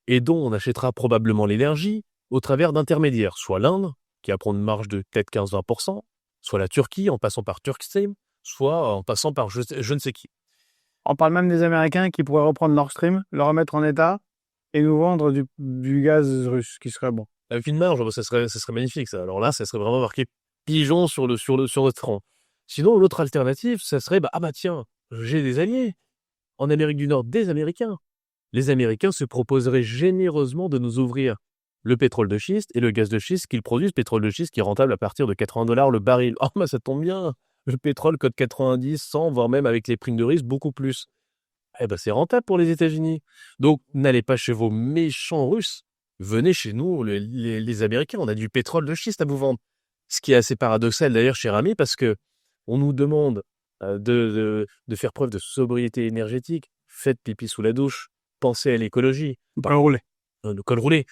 et dont on achètera probablement l'énergie au travers d'intermédiaires, soit l'Inde, qui va prendre une marge de peut-être 15-20%, soit la Turquie, en passant par Turkstream, soit en passant par je ne sais qui. On parle même des Américains qui pourraient reprendre Nord Stream, le remettre en état, et nous vendre du gaz russe, qui serait bon. Avec une marge, ça serait magnifique, ça. Alors là, ça serait vraiment marqué pigeon sur notre front. Sinon, l'autre alternative, ça serait, tiens, j'ai des alliés. En Amérique du Nord, des Américains. Les Américains se proposeraient généreusement de nous ouvrir le pétrole de schiste et le gaz de schiste qu'ils produisent, pétrole de schiste qui est rentable à partir de 80 $ le baril. Oh, ça tombe bien. Le pétrole cote 90, 100, voire même avec les primes de risque, beaucoup plus. C'est rentable pour les États-Unis. Donc, n'allez pas chez vos méchants Russes. Venez chez nous, les Américains. On a du pétrole de schiste à vous vendre. Ce qui est assez paradoxal d'ailleurs, cher ami, parce que on nous demande de faire preuve de sobriété énergétique. Faites pipi sous la douche. Pensez à l'écologie. Col roulé. De col roulé.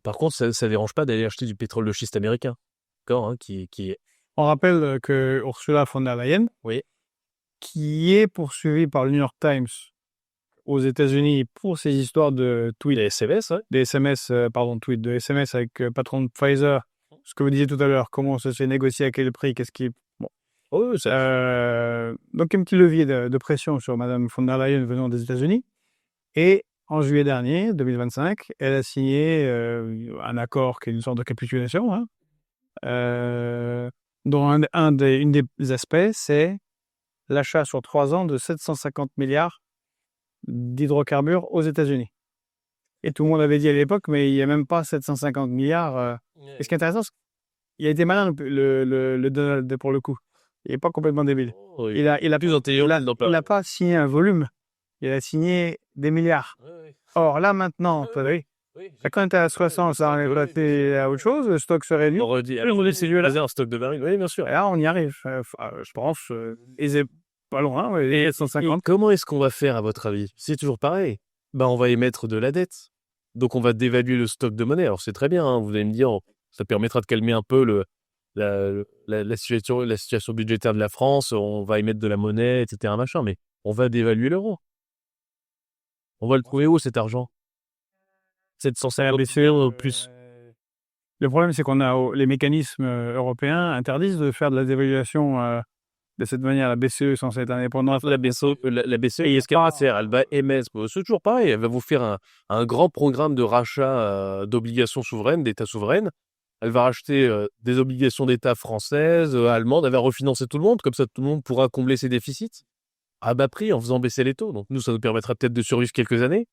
Par contre, ça ne dérange pas d'aller acheter du pétrole de schiste américain. D'accord, qui est... On rappelle que Ursula von der Leyen, oui, qui est poursuivie par le New York Times aux États-Unis pour ces histoires de tweets, des SMS, tweets de SMS avec patron de Pfizer. Ce que vous disiez tout à l'heure, comment ça se fait négocier, à quel prix, qu'est-ce qui... Bon. Oh, Donc un petit levier de pression sur Madame von der Leyen venant des États-Unis. Et en juillet dernier, 2025, elle a signé un accord qui est une sorte de capitulation, dont une des aspects, c'est l'achat sur 3 ans de 750 milliards d'hydrocarbures aux États-Unis. Et tout le monde avait dit à l'époque, mais il n'y a même pas 750 milliards. Et ce qui est intéressant, c'est qu'il a été malin, le Donald, pour le coup. Il n'est pas complètement débile. Oh, il a plus intelligent. Il n'a pas signé un volume. Il a signé des milliards. Oui. Or, là, maintenant, quand tu es à 60, ça aurait été à autre chose, le stock serait réduit. On redit, un stock de barils. Oui, bien sûr. Et là, on y arrive. Je pense, et c'est pas loin, les 150. Et comment est-ce qu'on va faire, à votre avis? C'est toujours pareil. On va émettre de la dette. Donc, on va dévaluer le stock de monnaie. Alors, c'est très bien, vous allez me dire, ça permettra de calmer un peu la situation budgétaire de la France. On va émettre de la monnaie, etc., machin, mais on va dévaluer l'euro. On va le trouver où, cet argent? 750 BCE plus. Le problème, c'est qu'on a les mécanismes européens interdisent de faire de la dévaluation de cette manière. La BCE est censée être indépendante. La BCE, et ce qu'elle va faire, elle va émettre, c'est toujours pareil, elle va vous faire un grand programme de rachat d'obligations souveraines, d'États souveraines. Elle va racheter des obligations d'État françaises, allemandes, elle va refinancer tout le monde, comme ça tout le monde pourra combler ses déficits à bas prix en faisant baisser les taux. Donc nous, ça nous permettra peut-être de survivre quelques années.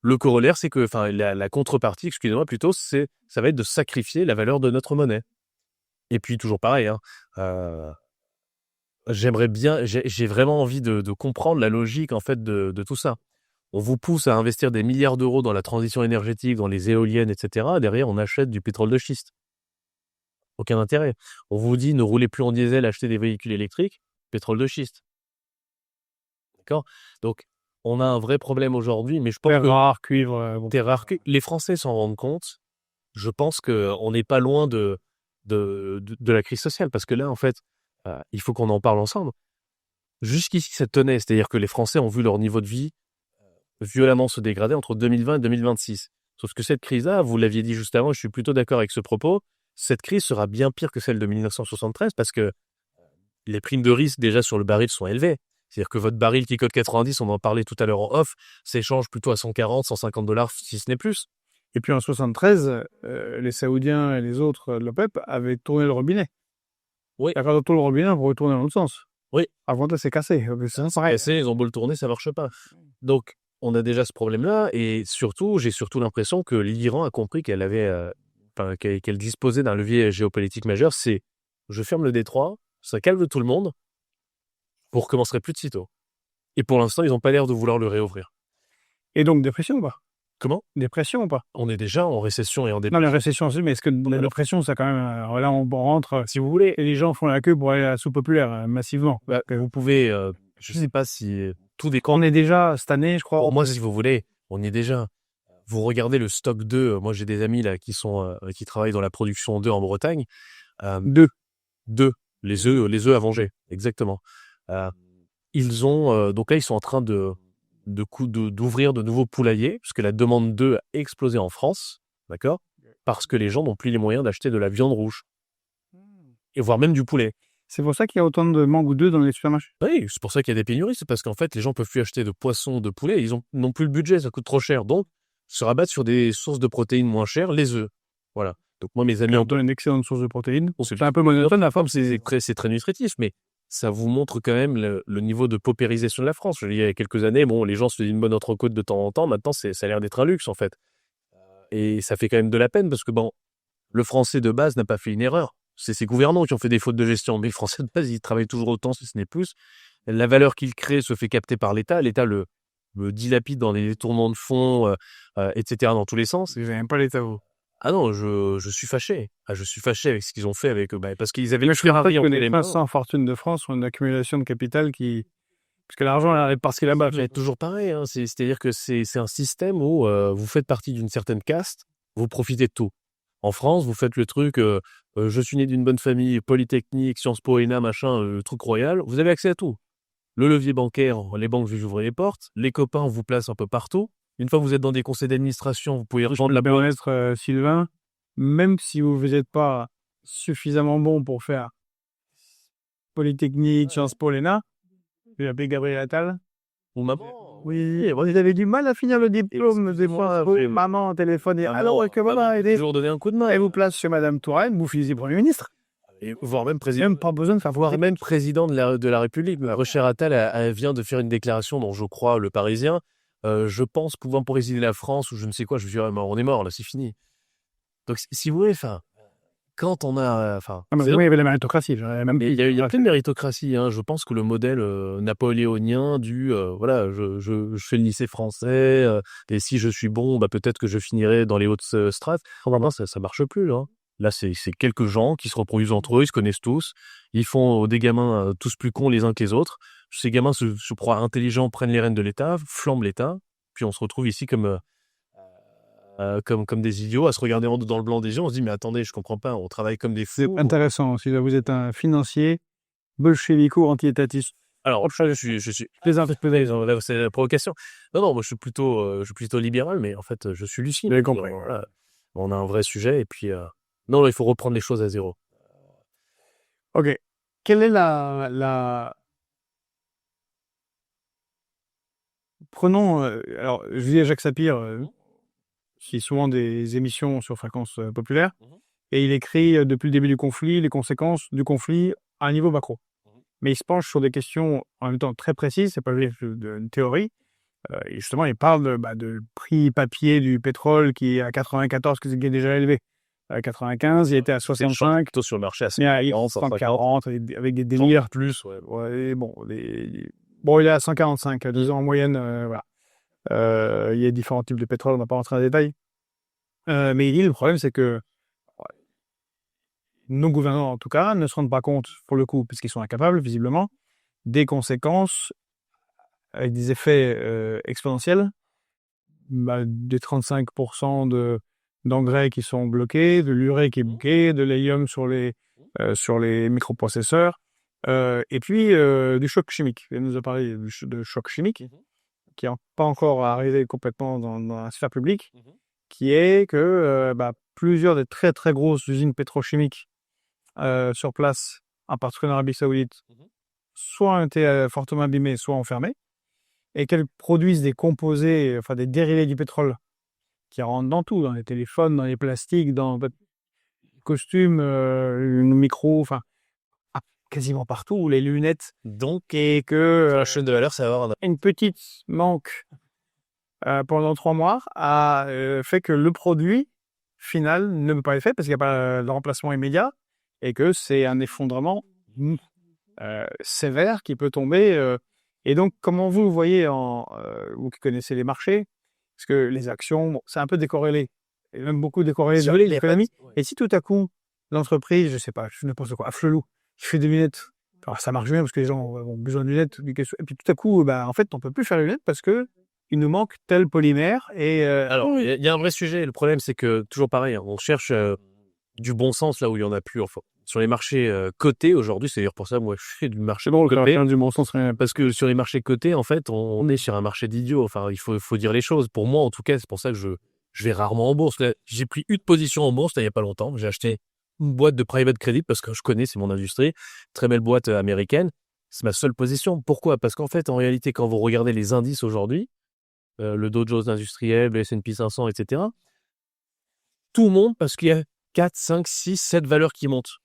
Le corollaire, c'est que, la contrepartie, excusez-moi plutôt, ça va être de sacrifier la valeur de notre monnaie. Et puis toujours pareil, j'aimerais bien, j'ai vraiment envie de comprendre la logique en fait de tout ça. On vous pousse à investir des milliards d'euros dans la transition énergétique, dans les éoliennes, etc. Derrière, on achète du pétrole de schiste. Aucun intérêt. On vous dit ne roulez plus en diesel, achetez des véhicules électriques, pétrole de schiste. D'accord? Donc, on a un vrai problème aujourd'hui, mais je pense terre rare, cuivre. Terre rare, les Français s'en rendent compte. Je pense qu'on n'est pas loin de la crise sociale, parce que là, en fait, il faut qu'on en parle ensemble. Jusqu'ici, ça tenait, c'est-à-dire que les Français ont vu leur niveau de vie violemment se dégrader entre 2020 et 2026. Sauf que cette crise-là, vous l'aviez dit juste avant, je suis plutôt d'accord avec ce propos, cette crise sera bien pire que celle de 1973 parce que les primes de risque déjà sur le baril sont élevées. C'est-à-dire que votre baril qui cote 90, on en parlait tout à l'heure en off, s'échange plutôt à 140, $150, si ce n'est plus. Et puis en 73, les Saoudiens et les autres de l'OPEP avaient tourné le robinet. Oui. Et quand on tourne le robinet, on peut retourner dans l'autre sens. Oui. Avant, c'est cassé. C'est pareil. Ils ont beau le tourner, ça marche pas. Donc, on a déjà ce problème-là, et surtout, j'ai surtout l'impression que l'Iran a compris qu'elle avait, qu'elle disposait d'un levier géopolitique majeur. C'est, je ferme le détroit, ça calme tout le monde, vous recommencerez plus de sitôt. Et pour l'instant, ils n'ont pas l'air de vouloir le réouvrir. Et donc, dépression ou pas? Comment? Dépression ou pas? On est déjà en récession et en Non, dépression. la récession aussi, mais est-ce que la dépression, ça quand même... là, on rentre, si vous voulez, et les gens font la queue pour aller à la soupe populaire, massivement. Vous pouvez, je sais pas si tout dépend. On est déjà, cette année, je crois... Pour moi, si vous voulez, on y est déjà. Vous regardez le stock d'œufs. Moi, j'ai des amis là qui travaillent dans la production d'œufs en Bretagne. D'œufs, les œufs à venger, exactement. Ils ont donc là, ils sont en train d'ouvrir de nouveaux poulaillers, puisque la demande d'œufs a explosé en France, d'accord? Parce que les gens n'ont plus les moyens d'acheter de la viande rouge, et voire même du poulet. C'est pour ça qu'il y a autant de manque d'œufs dans les supermarchés. Oui, c'est pour ça qu'il y a des pénuries, c'est parce qu'en fait, les gens peuvent plus acheter de poissons, de poulet, ils n'ont plus le budget, ça coûte trop cher, donc se rabattent sur des sources de protéines moins chères, les œufs. Voilà. Donc moi, mes amis On donne une excellente source de protéines. C'est un peu monotone, la forme, c'est très nutritif, mais ça vous montre quand même le niveau de paupérisation de la France. Je veux dire, il y a quelques années, bon, les gens se faisaient une bonne entrecôte de temps en temps. Maintenant, ça a l'air d'être un luxe, en fait. Et ça fait quand même de la peine parce que, bon, le Français de base n'a pas fait une erreur. C'est ses gouvernants qui ont fait des fautes de gestion. Mais le Français de base, il travaille toujours autant, si ce n'est plus. La valeur qu'il crée se fait capter par l'État. L'État le dilapide dans des détournements de fonds, etc., dans tous les sens. Vous n'aimez pas l'État, vous? Ah non, je suis fâché. Je suis fâché avec ce qu'ils ont fait avec eux. Parce qu'ils avaient le Ferrari entre les les mains. 500 fortunes de France ont une accumulation de capital qui... Parce que l'argent est parce qu'il est là-bas. C'est toujours pareil. Hein. C'est-à-dire que c'est un système où vous faites partie d'une certaine caste, vous profitez de tout. En France, vous faites le truc, je suis né d'une bonne famille, Polytechnique, Sciences Po, ENA, machin, le truc royal. Vous avez accès à tout. Le levier bancaire, les banques vous ouvrent les portes. Les copains vous placent un peu partout. Une fois que vous êtes dans des conseils d'administration, vous pouvez rejoindre la permettre, Sylvain, même si vous n'êtes pas suffisamment bon pour faire Polytechnique, Sciences Po, l'ENA, je vais appeler Gabriel Attal. Ou maman. Oui, vous avez du mal à finir le diplôme, des fois, maman, téléphone, et alors, est-ce que maman a aidé? Toujours donner un coup de main. Elle vous place chez Madame Touraine, vous finissez Premier ministre. Et voire même président. Même pas besoin de faire voire même président de la République. Rocher Attal elle vient de faire une déclaration dont je crois le Parisien. Je pense pouvoir présider la France ou je ne sais quoi. Je me dis, on est mort là, c'est fini. Donc si vous voulez, quand on a, oui, il y avait la méritocratie. Il y a plein de méritocratie. Hein. Je pense que le modèle napoléonien voilà, je fais le lycée français et si je suis bon, peut-être que je finirai dans les hautes strates. Ça marche plus. Hein. Là, c'est quelques gens qui se reproduisent entre eux, ils se connaissent tous, ils font des gamins tous plus cons les uns que les autres. Ces gamins se croient intelligents, prennent les rênes de l'État, flambent l'État, puis on se retrouve ici comme des idiots à se regarder dans le blanc des yeux. On se dit mais attendez, je comprends pas, on travaille comme des fous. C'est intéressant. Si vous êtes un financier bolchevico anti-étatiste. Alors je suis c'est la provocation. Non, moi je suis plutôt libéral, mais en fait je suis lucide. J'ai compris. Voilà. On a un vrai sujet et puis non, il faut reprendre les choses à zéro. Ok. Quelle est la... Prenons... alors, je dis à Jacques Sapir, qui est souvent des émissions sur fréquence populaire, et il écrit depuis le début du conflit, les conséquences du conflit à un niveau macro. Mais il se penche sur des questions en même temps très précises, c'est pas une théorie. Et justement, il parle de prix papier du pétrole qui est à 94, qui est déjà élevé. À 95, il était à 65. Plutôt sur le marché à 140, avec des délires plus. Ouais, bon, il est à 145, disons en moyenne. Voilà. Il y a différents types de pétrole, on ne va pas rentrer dans les détails. Mais il dit, le problème, c'est que nos gouvernants, en tout cas, ne se rendent pas compte, pour le coup, puisqu'ils sont incapables, visiblement, des conséquences avec des effets exponentiels, des 35% d'engrais qui sont bloqués, de l'urée qui est bloquée, de l'hélium sur les microprocesseurs, et puis du choc chimique. Il nous a parlé de choc chimique, qui n'est pas encore arrivé complètement dans la sphère publique, qui est que plusieurs des très très grosses usines pétrochimiques sur place, en particulier en Arabie Saoudite, soit ont été fortement abîmées, soit enfermées, et qu'elles produisent des composés, enfin des dérivés du pétrole, qui rentrent dans tout, dans les téléphones, dans les plastiques, dans les costumes, une micro, enfin quasiment partout, les lunettes, Donc, et que la chaîne de valeur, ça va avoir une petite manque pendant 3 mois a fait que le produit final ne peut pas être fait parce qu'il n'y a pas de remplacement immédiat et que c'est un effondrement sévère qui peut tomber. Et donc, comment vous voyez, vous qui connaissez les marchés, parce que les actions, bon, c'est un peu décorrélé, et même beaucoup décorrélé de l'économie. Et si tout à coup, l'entreprise, je sais pas, je n'importe quoi, Afflelou, qui fait des lunettes, alors ça marche bien parce que les gens ont besoin de lunettes, et puis tout à coup, en fait, on peut plus faire les lunettes parce que il nous manque tel polymère. Et Alors, il y a un vrai sujet. Le problème, c'est que, toujours pareil, on cherche du bon sens là où il y en a plus. Enfin, sur les marchés cotés aujourd'hui, c'est d'ailleurs pour ça, moi, je fais du marché coté. du bon sens, Parce que sur les marchés cotés, en fait, on est sur un marché d'idiots. Enfin, il faut dire les choses. Pour moi, en tout cas, c'est pour ça que je vais rarement en bourse. Là, j'ai pris une position en bourse, là, il n'y a pas longtemps. J'ai acheté une boîte de private credit parce que je connais, c'est mon industrie. Très belle boîte américaine. C'est ma seule position. Pourquoi? Parce qu'en fait, en réalité, quand vous regardez les indices aujourd'hui, le Dow Jones industriel, le S&P 500, etc., tout monte parce qu'il y a 4, 5, 6, 7 valeurs qui montent.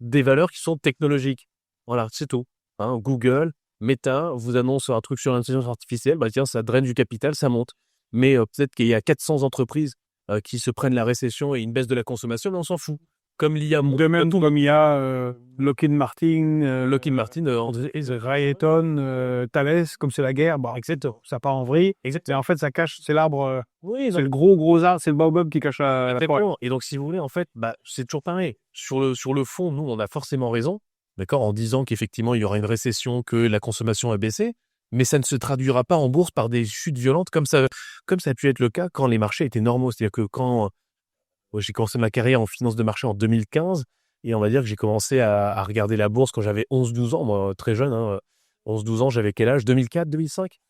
Des valeurs qui sont technologiques. Voilà, c'est tout. Hein, Google, Meta vous annonce un truc sur l'intelligence artificielle, bah tiens, ça draine du capital, ça monte. Mais peut-être qu'il y a 400 entreprises qui se prennent la récession et une baisse de la consommation, mais on s'en fout. Comme l'IA monte. de même comme il y a Lockheed Martin, Lockheed Martin, Raytheon, Thales, comme c'est la guerre, exactement. ça part en vrille. Exactement. Mais en fait, ça cache, c'est l'arbre, Oui, c'est le gros arbre, c'est le baobab qui cache la forêt. exactement. Et donc, si vous voulez, en fait, c'est toujours pareil. Sur le fond, nous, on a forcément raison, d'accord, en disant qu'effectivement, il y aura une récession, que la consommation a baissé, mais ça ne se traduira pas en bourse par des chutes violentes comme ça a pu être le cas quand les marchés étaient normaux. C'est-à-dire que quand j'ai commencé ma carrière en finance de marché en 2015, et on va dire que j'ai commencé à regarder la bourse quand j'avais 11-12 ans, moi, très jeune, hein, 11-12 ans, j'avais quel âge? 2004, 2005?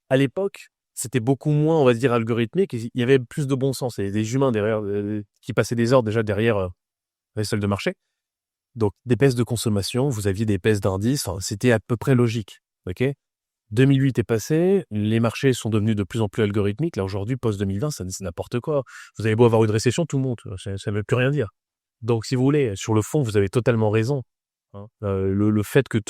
À l'époque, c'était beaucoup moins, on va dire, algorithmique. Il y avait plus de bon sens. Et des humains derrière, qui passaient des heures déjà derrière les salles de marché. Donc, des baisses de consommation, vous aviez des baisses d'indices. Enfin, c'était à peu près logique. OK? 2008 est passé, les marchés sont devenus de plus en plus algorithmiques. Là, aujourd'hui, post-2020, c'est n'importe quoi. Vous avez beau avoir une récession, tout monte. Ça ne veut plus rien dire. Donc, si vous voulez, sur le fond, vous avez totalement raison. Hein. Le fait qu'il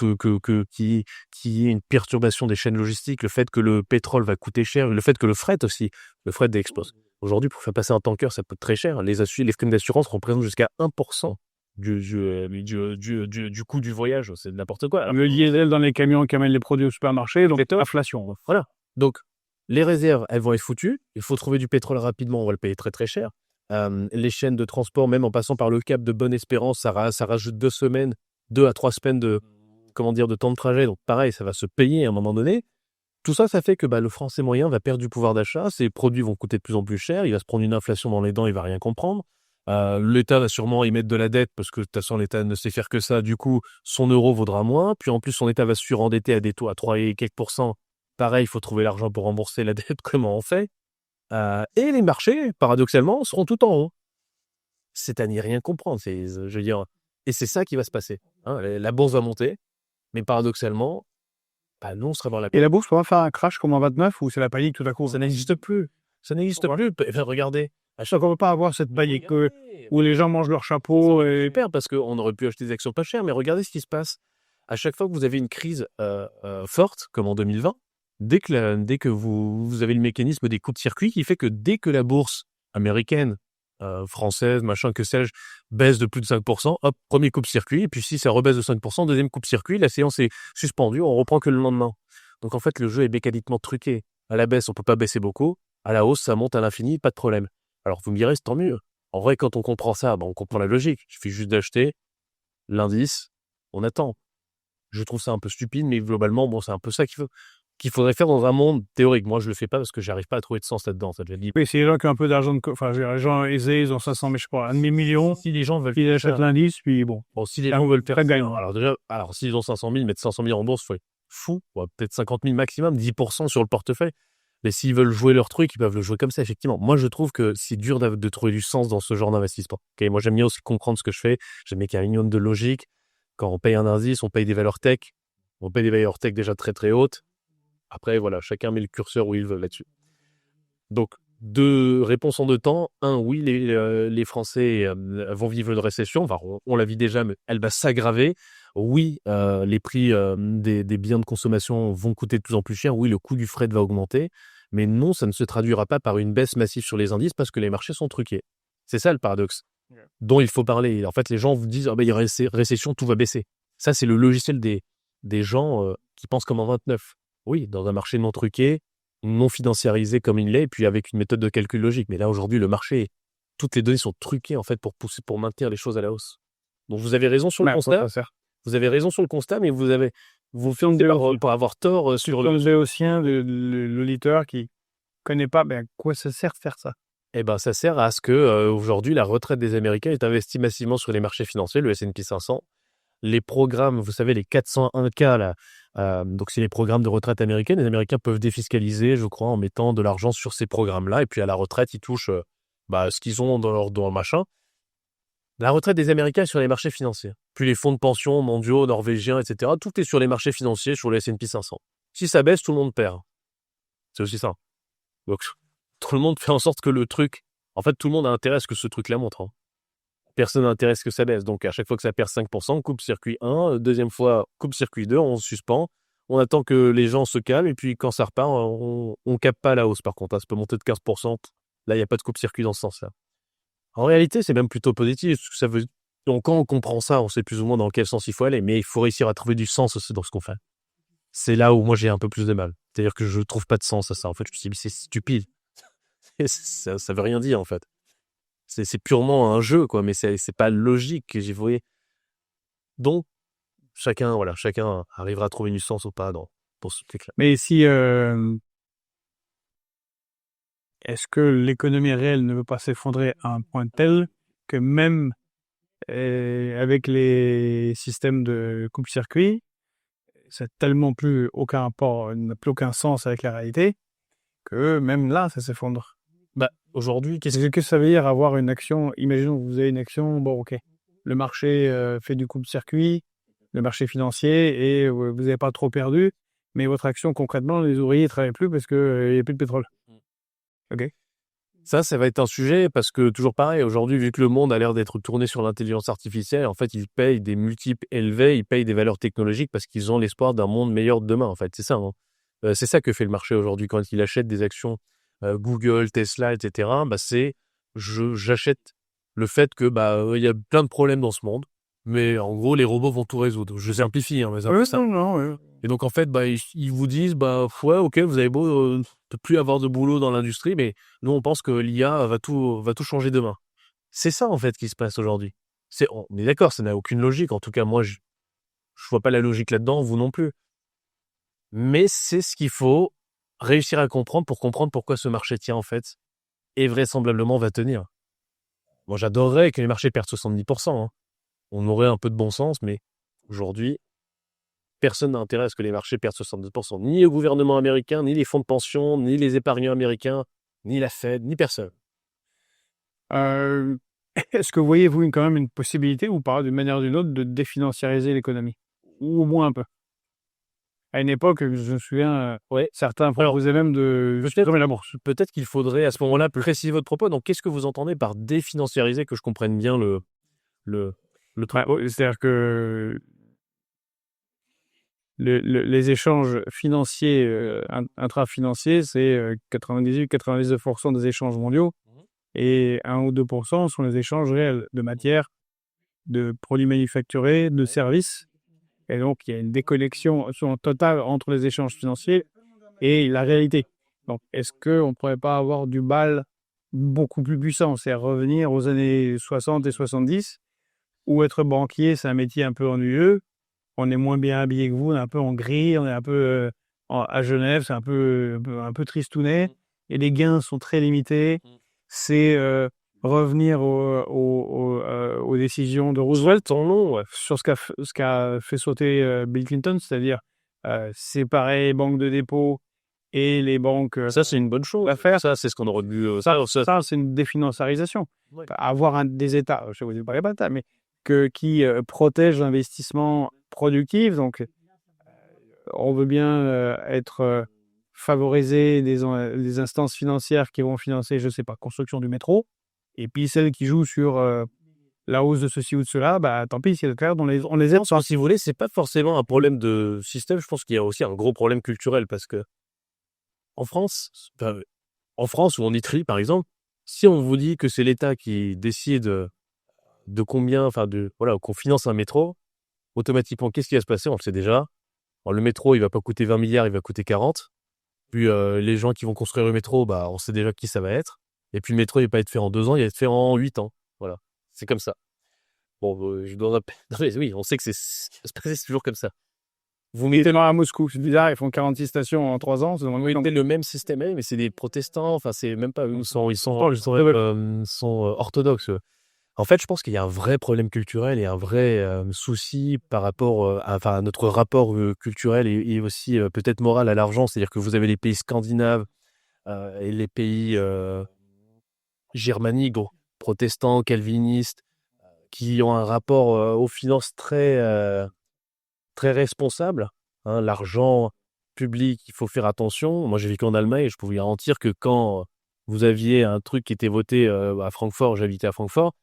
y ait une perturbation des chaînes logistiques, le fait que le pétrole va coûter cher, le fait que le fret aussi, le fret explose. Aujourd'hui, pour faire passer un tanker, ça coûte très cher. Les primes d'assurance représentent jusqu'à 1% du coût du voyage. C'est n'importe quoi. Alors, Le diesel dans les camions qui amènent les produits au supermarché, donc inflation. voilà. Donc, les réserves, elles vont être foutues. Il faut trouver du pétrole rapidement, on va le payer très très cher. Les chaînes de transport, même en passant par le Cap de Bonne-Espérance, ça rajoute 2 semaines, 2 à 3 semaines de temps de trajet. Donc pareil, ça va se payer à un moment donné. Tout ça, ça fait que le Français moyen va perdre du pouvoir d'achat. Ses produits vont coûter de plus en plus cher. Il va se prendre une inflation dans les dents, il va rien comprendre. L'État va sûrement y mettre de la dette parce que de toute façon, l'État ne sait faire que ça. Du coup, son euro vaudra moins. Puis en plus, son État va se surendetter à des taux à 3 et quelques %. Pareil, il faut trouver l'argent pour rembourser la dette. Comment on fait? Et les marchés, paradoxalement, seront tout en haut. C'est à n'y rien comprendre. Je veux dire, et c'est ça qui va se passer. Hein. La bourse va monter, mais paradoxalement, nous, on sera dans la... Et la bourse peut pas faire un crash comme en 29 où c'est la panique tout à coup. Ça n'existe plus. Ça n'existe plus. Enfin, regardez. À chaque fois, on ne peut pas avoir cette panique où les gens mangent leur chapeau. Et... super, parce qu'on aurait pu acheter des actions pas chères, mais regardez ce qui se passe. À chaque fois que vous avez une crise forte, comme en 2020, dès que vous avez le mécanisme des coups de circuit qui fait que dès que la bourse américaine, française, machin, que sais-je, baisse de plus de 5%, hop, premier coupe-circuit, et puis si ça rebaisse de 5%, deuxième coupe-circuit, la séance est suspendue, on reprend que le lendemain. Donc en fait, le jeu est mécaniquement truqué. À la baisse, on peut pas baisser beaucoup. À la hausse, ça monte à l'infini, pas de problème. Alors vous me direz, c'est tant mieux. En vrai, quand on comprend ça, on comprend la logique. Il suffit juste d'acheter l'indice, on attend. Je trouve ça un peu stupide, mais globalement, c'est un peu ça qu'il faudrait faire dans un monde théorique. Moi, je le fais pas parce que j'arrive pas à trouver de sens là-dedans. Ça devient oui, c'est les gens qui ont un peu d'argent, les gens aisés, ils ont 500, mais je sais pas, 1,5 million. Si les gens veulent ils achètent l'indice, puis bon. Si les gens veulent faire gagnant. Alors s'ils ont 500 000, mettre 500 000 en bourse, faut être fou. Peut-être 50 000 maximum, 10% sur le portefeuille. Mais s'ils veulent jouer leur truc, ils peuvent le jouer comme ça, effectivement. Moi, je trouve que c'est dur de trouver du sens dans ce genre d'investissement. Okay, moi, j'aime bien aussi comprendre ce que je fais. J'aime bien qu'il y ait un minimum de logique. Quand on paye un indice, on paye des valeurs tech. On paye des valeurs tech déjà très très hautes. Après, voilà, chacun met le curseur où il veut là-dessus. Donc, deux réponses en deux temps. Un, oui, les Français vont vivre une récession. Enfin, on la vit déjà, mais elle va s'aggraver. Oui, les prix des biens de consommation vont coûter de plus en plus cher. Oui, le coût du fret va augmenter. Mais non, ça ne se traduira pas par une baisse massive sur les indices parce que les marchés sont truqués. C'est ça le paradoxe dont il faut parler. En fait, les gens vous disent il y aura récession, tout va baisser. Ça, c'est le logiciel des gens qui pensent comme en 29. Oui, dans un marché non truqué, non financiarisé comme il l'est, et puis avec une méthode de calcul logique. Mais là, aujourd'hui, le marché, toutes les données sont truquées en fait pour maintenir les choses à la hausse. Donc, vous avez raison sur le constat. Vous avez raison sur le constat, mais vous faites pour avoir tort sur le géotien de l'auditeur qui connaît pas. À quoi ça sert de faire ça? Eh ben, ça sert à ce que aujourd'hui, la retraite des Américains est investie massivement sur les marchés financiers, le S&P 500. Les programmes, vous savez, les 401K, là, donc c'est les programmes de retraite américaines. Les Américains peuvent défiscaliser, je crois, en mettant de l'argent sur ces programmes-là. Et puis à la retraite, ils touchent ce qu'ils ont dans leur machin. La retraite des Américains est sur les marchés financiers. Puis les fonds de pension mondiaux, norvégiens, etc. Tout est sur les marchés financiers, sur le S&P 500. Si ça baisse, tout le monde perd. C'est aussi ça. Donc, tout le monde fait en sorte que le truc... En fait, tout le monde a intérêt à ce que ce truc-là montre. Hein. Personne n'intéresse que ça baisse. Donc, à chaque fois que ça perd 5%, coupe circuit 1. Deuxième fois, coupe circuit 2. On suspend. On attend que les gens se calment. Et puis, quand ça repart, on ne capte pas la hausse, par contre. Ça peut monter de 15%. Là, il n'y a pas de coupe circuit dans ce sens-là. En réalité, c'est même plutôt positif. Ça veut... Donc, quand on comprend ça, on sait plus ou moins dans quel sens il faut aller. Mais il faut réussir à trouver du sens aussi dans ce qu'on fait. C'est là où moi, j'ai un peu plus de mal. C'est-à-dire que je ne trouve pas de sens à ça. En fait, je me dis, c'est stupide. Ça veut rien dire, en fait. C'est purement un jeu, quoi, mais c'est pas logique que j'ai voyé. Donc, chacun arrivera à trouver du sens ou pas pour ce truc-là. Mais si, est-ce que l'économie réelle ne veut pas s'effondrer à un point tel que même avec les systèmes de coupe-circuit, ça n'a tellement plus aucun rapport, n'a plus aucun sens avec la réalité, que même là, ça s'effondre. Aujourd'hui, qu'est-ce que ça veut dire avoir une action? Imaginons que vous avez une action, bon, ok, le marché fait du coupe-circuit, le marché financier, et vous n'avez pas trop perdu, mais votre action, concrètement, les ouvriers ne travaillent plus parce qu'il n'y a plus de pétrole. Ok. Ça va être un sujet parce que, toujours pareil, aujourd'hui, vu que le monde a l'air d'être tourné sur l'intelligence artificielle, en fait, ils payent des multiples élevés, ils payent des valeurs technologiques parce qu'ils ont l'espoir d'un monde meilleur de demain, en fait. C'est ça, hein. C'est ça que fait le marché aujourd'hui quand il achète des actions Google, Tesla, etc. J'achète le fait que il y a plein de problèmes dans ce monde, mais en gros, les robots vont tout résoudre. Je simplifie, hein, mais c'est un peu ça. Non. Et donc, en fait, ils vous disent, ouais, ok, vous avez beau ne plus avoir de boulot dans l'industrie, mais nous, on pense que l'IA va tout changer demain. C'est ça, en fait, qui se passe aujourd'hui. On est d'accord, ça n'a aucune logique. En tout cas, moi, je vois pas la logique là-dedans, vous non plus. Mais c'est ce qu'il faut réussir à comprendre pour comprendre pourquoi ce marché tient, en fait, et vraisemblablement va tenir. Moi, j'adorerais que les marchés perdent 70%. Hein. On aurait un peu de bon sens, mais aujourd'hui, personne n'a intérêt à ce que les marchés perdent 70%. Ni le gouvernement américain, ni les fonds de pension, ni les épargnants américains, ni la Fed, ni personne. Est-ce que vous voyez, vous, quand même une possibilité, ou pas, d'une manière ou d'une autre, de définanciariser l'économie? Ou au moins un peu? À une époque, je me souviens, certains proposaient même de supprimer la bourse. Peut-être qu'il faudrait, à ce moment-là, préciser votre propos. Donc, qu'est-ce que vous entendez par définanciariser, que je comprenne bien le truc? C'est-à-dire que les échanges financiers, intra-financiers, c'est 98-99% des échanges mondiaux, et 1 ou 2% sont les échanges réels de matières, de produits manufacturés, de services. Et donc, il y a une déconnexion totale entre les échanges financiers et la réalité. Donc, est-ce qu'on ne pourrait pas avoir du mal beaucoup plus puissant, c'est-à-dire revenir aux années 60 et 70, où être banquier, c'est un métier un peu ennuyeux, on est moins bien habillé que vous, on est un peu en gris, on est un peu à Genève, c'est un peu tristounet, et les gains sont très limités. C'est revenir aux décisions de Roosevelt sur ce qu'a fait sauter Bill Clinton, c'est-à-dire séparer les banques de dépôt et les banques. Ça, c'est une bonne chose. Ça, c'est ce qu'on aurait dû. Ça, c'est une définanciarisation. Ouais. Avoir des États, je ne vous parle pas d'État, mais qui protègent l'investissement productif. Donc, on veut bien être favoriser des instances financières qui vont financer, je sais pas, construction du métro. Et puis celles qui jouent sur la hausse de ceci ou de cela, bah tant pis, c'est le cas, on les aide. Si vous voulez, c'est pas forcément un problème de système. Je pense qu'il y a aussi un gros problème culturel parce que en France, ou en Italie, par exemple, si on vous dit que c'est l'État qui décide de combien, voilà, qu'on finance un métro, automatiquement, qu'est-ce qui va se passer? On le sait déjà. Alors, le métro, il va pas coûter 20 milliards, il va coûter 40. Puis les gens qui vont construire le métro, bah, on sait déjà qui ça va être. Et puis le métro, il va pas être fait en 2 ans, il va être fait en 8 ans. Voilà, c'est comme ça. Bon, je dois rappeler. Non, mais oui, on sait que c'est toujours comme ça. Vous mettez à Moscou, c'est bizarre, ils font 46 stations en 3 ans. le même système, mais c'est des protestants. Enfin, c'est même pas eux. Ils sont orthodoxes. En fait, je pense qu'il y a un vrai problème culturel et un vrai souci par rapport à notre rapport culturel et aussi peut-être moral à l'argent. C'est-à-dire que vous avez les pays scandinaves et les pays germaniques, donc, protestants, calvinistes, qui ont un rapport aux finances très responsable. Hein. L'argent public, il faut faire attention. Moi, j'ai vécu en Allemagne et je peux vous garantir que quand vous aviez un truc qui était voté à Francfort, j'habitais à Francfort,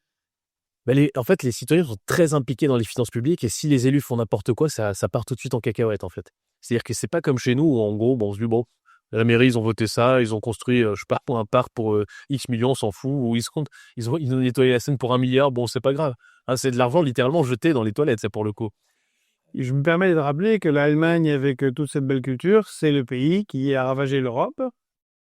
en fait, les citoyens sont très impliqués dans les finances publiques et si les élus font n'importe quoi, ça part tout de suite en cacahuète, en fait. C'est-à-dire que c'est pas comme chez nous où, en gros, on se dit, bon, la mairie, ils ont voté ça, ils ont construit, je sais pas, pour un parc pour X millions, on s'en fout, ou ils ont nettoyé la Seine pour 1 milliard, bon, c'est pas grave. Hein, c'est de l'argent littéralement jeté dans les toilettes, c'est pour le coup. Je me permets de rappeler que l'Allemagne, avec toute cette belle culture, c'est le pays qui a ravagé l'Europe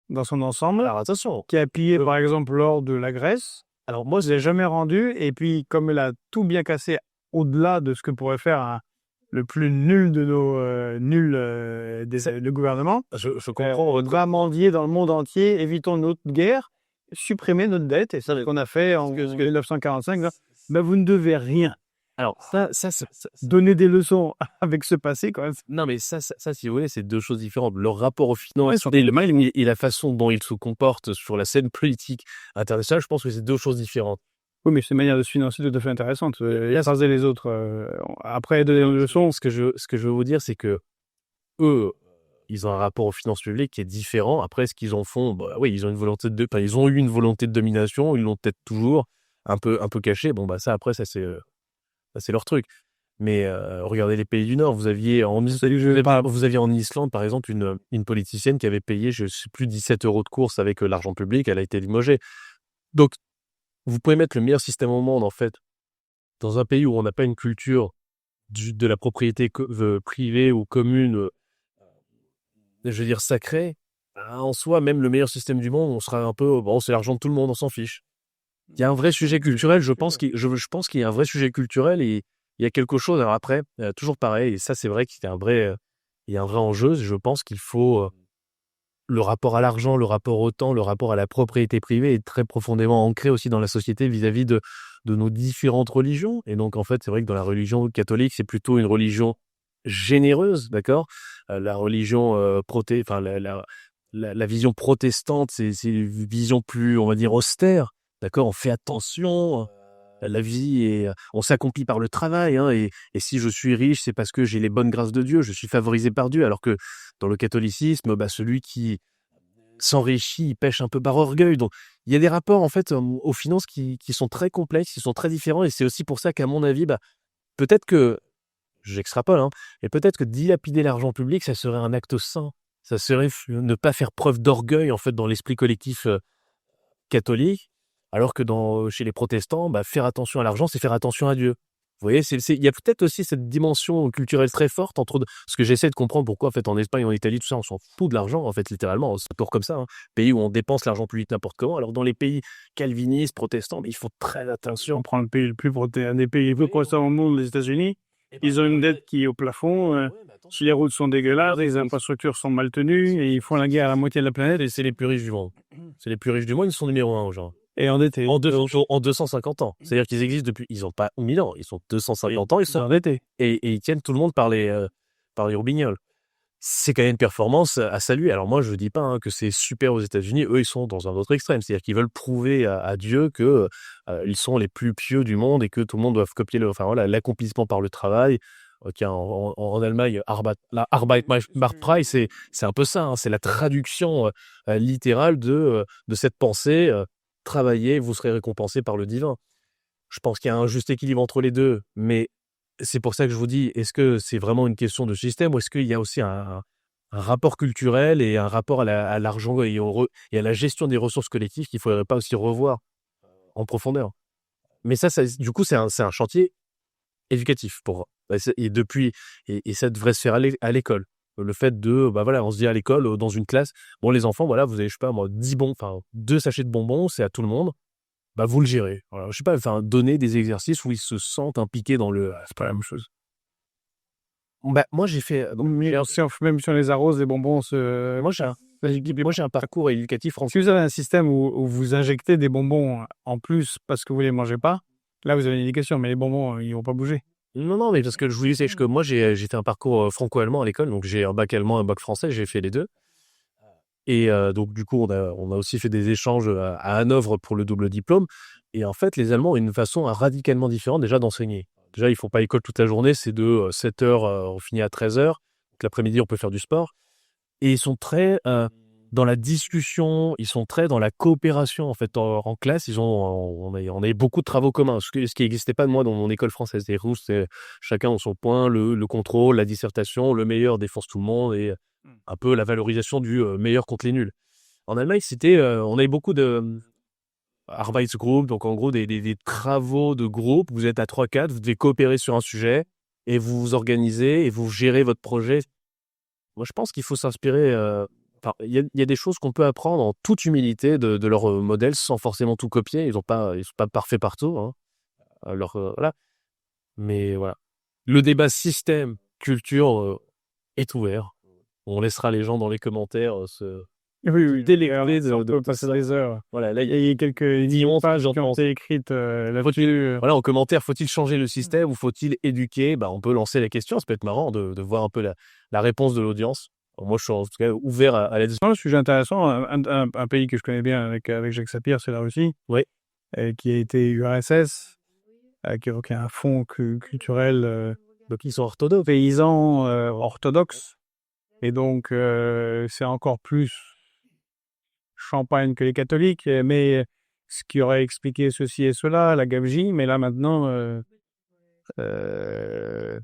dans son ensemble. Alors attention. Qui a pillé, par exemple, l'or de la Grèce. Alors moi, je l'ai jamais rendu. Et puis, comme elle a tout bien cassé au-delà de ce que pourrait faire le plus nul de nos le gouvernement, je comprends. On va mendier dans le monde entier, évitons notre guerre, supprimer notre dette. Et c'est ce qu'on a fait en 1945. Là. Ben, vous ne devez rien. Alors, ça, donner des leçons avec ce passé, quand même. Non, mais ça, si vous voulez, c'est deux choses différentes. Leur rapport aux finances et la façon dont ils se comportent sur la scène politique internationale, je pense que c'est deux choses différentes. Oui, mais c'est une manière de se financer tout à fait intéressante. Il y a ça et les autres. Après, donner des leçons. Ce que je veux vous dire, c'est que eux, ils ont un rapport aux finances publiques qui est différent. Après, ce qu'ils en font, bah oui, ils ont ils ont eu une volonté de domination, ils l'ont peut-être toujours un peu cachée. Bon, bah ça, après, ça c'est leur truc. Mais regardez les pays du Nord. Vous aviez en Islande, par exemple, une politicienne qui avait payé, je ne sais plus, 17 € de course avec l'argent public. Elle a été limogée. Donc, vous pouvez mettre le meilleur système au monde, en fait, dans un pays où on n'a pas une culture de la propriété privée ou commune, je veux dire sacrée. En soi, même le meilleur système du monde, on sera un peu, bon, c'est l'argent de tout le monde, on s'en fiche. Il y a un vrai sujet culturel, je pense qu'il y a un vrai sujet culturel et il y a quelque chose. Alors après, toujours pareil, et ça c'est vrai qu'il y a il y a un vrai enjeu. Je pense qu'il faut le rapport à l'argent, le rapport au temps, le rapport à la propriété privée est très profondément ancré aussi dans la société vis-à-vis de nos différentes religions. Et donc en fait, c'est vrai que dans la religion catholique, c'est plutôt une religion généreuse, d'accord. La religion la vision protestante, c'est une vision plus, on va dire, austère. D'accord, on fait attention, la vie et on s'accomplit par le travail, hein, et si je suis riche, c'est parce que j'ai les bonnes grâces de Dieu, je suis favorisé par Dieu. Alors que dans le catholicisme, celui qui s'enrichit, il pêche un peu par orgueil. Donc, il y a des rapports en fait aux finances qui sont très complexes, qui sont très différents, et c'est aussi pour ça qu'à mon avis, peut-être que j'extrapole, hein, mais peut-être que dilapider l'argent public, ça serait un acte sain. Ça serait ne pas faire preuve d'orgueil en fait dans l'esprit collectif catholique. Alors que chez les protestants, faire attention à l'argent, c'est faire attention à Dieu. Vous voyez, il y a peut-être aussi cette dimension culturelle très forte entre ce que j'essaie de comprendre pourquoi, en fait, en Espagne, en Italie, tout ça, on s'en fout de l'argent, en fait, littéralement, c'est toujours comme ça, hein. Pays où on dépense l'argent public n'importe comment. Alors, dans les pays calvinistes, protestants, il faut très attention. On prend un des pays les plus protestants au monde, les États-Unis. Ils ont une dette qui est au plafond. Si les routes sont dégueulasses, les infrastructures sont mal tenues et ils font la guerre à la moitié de la planète. Et c'est les plus riches du monde. C'est les plus riches du monde, ils sont numéro 1 aujourd'hui. Et endettés. En 250 ans. C'est-à-dire qu'ils existent depuis, ils n'ont pas 1000 ans, ils sont 250 ans, ils sont endettés. Et ils tiennent tout le monde par les roubignoles. C'est quand même une performance à saluer. Alors moi, je dis pas que c'est super aux États-Unis. Eux, ils sont dans un autre extrême. C'est-à-dire qu'ils veulent prouver à Dieu que ils sont les plus pieux du monde et que tout le monde doit copier l'accomplissement par le travail. Ok, en Allemagne, Arbeit macht frei, c'est un peu ça, hein, c'est la traduction littérale de cette pensée. Travaillez, vous serez récompensé par le divin. Je pense qu'il y a un juste équilibre entre les deux, mais c'est pour ça que je vous dis, est-ce que c'est vraiment une question de système ou est-ce qu'il y a aussi un rapport culturel et un rapport à l'argent et à la gestion des ressources collectives qu'il ne faudrait pas aussi revoir en profondeur. Mais ça, du coup, c'est un chantier éducatif pour et ça devrait se faire à l'école. Le fait de voilà, on se dit à l'école dans une classe, bon les enfants, voilà, vous avez je sais pas moi 2 sachets de bonbons, c'est à tout le monde. Vous le gérez. Voilà, je sais pas, donner des exercices où ils se sentent impliqués dans le C'est pas la même chose. moi j'ai fait Même si on les arrose, les bonbons moi j'ai un parcours éducatif Si vous avez un système où vous injectez des bonbons en plus parce que vous les mangez pas, là vous avez une éducation, mais les bonbons, ils vont pas bouger. Non, mais parce que je vous disais que moi j'ai fait un parcours franco-allemand à l'école, donc j'ai un bac allemand, un bac français, j'ai fait les deux. Et donc du coup, on a aussi fait des échanges à Hanovre pour le double diplôme. Et en fait, les Allemands ont une façon radicalement différente déjà d'enseigner. Déjà, ils font pas école toute la journée, c'est de 7h, on finit à 13h. Donc l'après-midi, on peut faire du sport. Et ils sont très dans la discussion, ils sont très dans la coopération en fait en classe. On a eu beaucoup de travaux communs, ce qui n'existait pas de moi dans mon école française. C'est chacun en son point, le contrôle, la dissertation, le meilleur défonce tout le monde et un peu la valorisation du meilleur contre les nuls. En Allemagne, on avait beaucoup de Arbeitsgroup, donc en gros des travaux de groupe. Vous êtes à 3-4, vous devez coopérer sur un sujet et vous vous organisez et vous gérez votre projet. Moi, je pense qu'il faut s'inspirer. Il y a des choses qu'on peut apprendre en toute humilité de leur modèle sans forcément tout copier. Ils sont pas parfaits partout. Hein. Alors, voilà. Mais voilà. Le débat système, culture est ouvert. On laissera les gens dans les commentaires se Oui. délecter On peut passer des heures. Voilà, là, Il y a quelques pages qui ont été écrites là-dessus. Voilà, en commentaire, faut-il changer le système ou faut-il éduquer? On peut lancer la question. Ça peut être marrant de voir un peu la réponse de l'audience. Moi, je suis en tout cas ouvert à la discussion. Un sujet intéressant, un pays que je connais bien avec Jacques Sapir, c'est la Russie, Oui. Qui a été URSS, qui a un fond culturel Donc, ils sont orthodoxes. paysan orthodoxe. Et donc, c'est encore plus champagne que les catholiques, mais ce qui aurait expliqué ceci et cela, la gabegie. Mais là, maintenant, il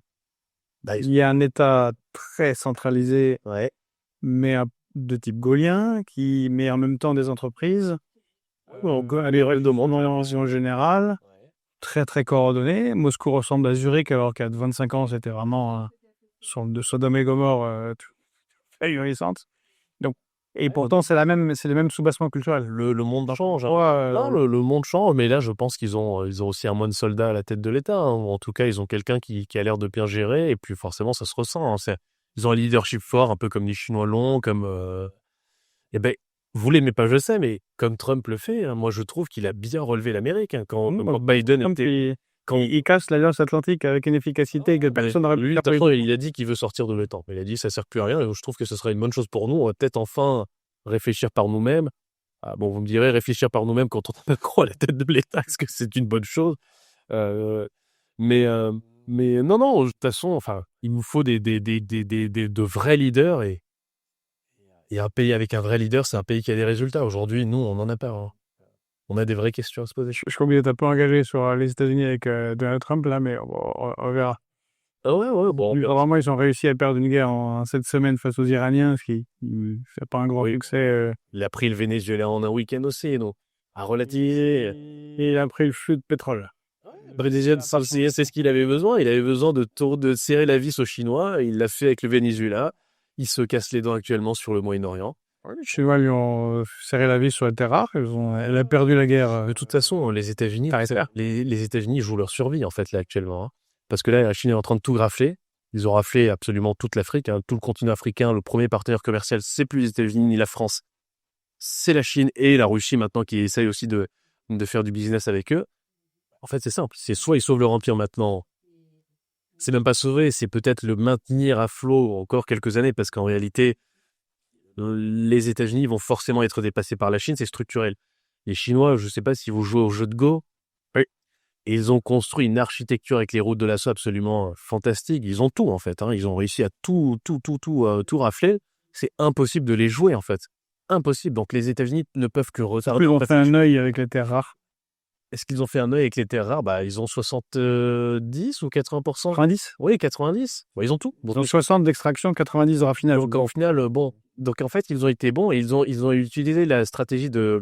y a un État très centralisé, Ouais. mais de type gaulien, qui met en même temps des entreprises, les règles de en général, très très coordonnées. Moscou ressemble à Zurich, alors qu'à 25 ans, c'était vraiment une sorte de Sodome et Gomorre ahurissante. Donc, et pourtant, c'est les mêmes soubassements culturels. Le monde change. Hein. Ouais, Non, le monde change, mais là, je pense qu'ils ont aussi un moine soldat à la tête de l'État. Hein. En tout cas, ils ont quelqu'un qui a l'air de bien gérer, et puis forcément, ça se ressent. Hein. Ils ont un leadership fort, un peu comme les Chinois l'ont, comme... vous l'aimez pas, je sais, mais comme Trump le fait, hein, moi, je trouve qu'il a bien relevé l'Amérique. Hein. Quand Biden était... Il casse l'Alliance Atlantique avec une efficacité que personne n'aurait pu faire. Il a dit qu'il veut sortir de l'OTAN. Il a dit que ça ne sert plus à rien, et je trouve que ce serait une bonne chose pour nous. On va peut-être enfin réfléchir par nous-mêmes. Vous me direz, réfléchir par nous-mêmes quand on a Macron à la tête de l'État, est-ce que c'est une bonne chose? Mais non, de toute façon, il nous faut de vrais leaders et un pays avec un vrai leader, c'est un pays qui a des résultats. Aujourd'hui, nous, on n'en a pas. Hein. On a des vraies questions à se poser. Je crois que vous êtes un peu engagé sur les États-Unis avec Donald Trump, là, mais on verra. Ah ouais, bon. Vraiment, ils ont réussi à perdre une guerre en 7 semaines face aux Iraniens, ce qui fait pas un grand succès. Il a pris le Venezuela en un week-end aussi, donc à relativiser. Et il a pris le flux de pétrole. C'est ce qu'il avait besoin. Il avait besoin de serrer la vis aux Chinois. Il l'a fait avec le Venezuela. Il se casse les dents actuellement sur le Moyen-Orient. Les Chinois lui ont serré la vis sur les terres rares. Elle a perdu la guerre. De toute façon, les États-Unis jouent leur survie en fait là actuellement. Hein. Parce que là, la Chine est en train de tout rafler. Ils ont raflé absolument toute l'Afrique, hein, tout le continent africain. Le premier partenaire commercial, c'est plus les États-Unis ni la France. C'est la Chine et la Russie maintenant qui essayent aussi de faire du business avec eux. En fait, c'est simple. C'est soit ils sauvent leur empire maintenant. C'est même pas sauver, c'est peut-être le maintenir à flot encore quelques années parce qu'en réalité, les États-Unis vont forcément être dépassés par la Chine, c'est structurel. Les Chinois, je sais pas si vous jouez au jeu de Go. Oui. Et ils ont construit une architecture avec les routes de la soie absolument fantastique. Ils ont tout, en fait. Hein. Ils ont réussi à tout rafler. C'est impossible de les jouer, en fait. Impossible. Donc, les États-Unis ne peuvent que retarder. Ils ont fait un œil avec les terres rares. Est-ce qu'ils ont fait un œil avec les terres rares? Bah, ils ont 70 ou 80%. 90. Oui, 90. Bah, ils ont tout. Ils ont 60 d'extraction, 90 de raffinage. Donc, en final, bon. Donc, en fait, ils ont été bons et ils ont utilisé la stratégie de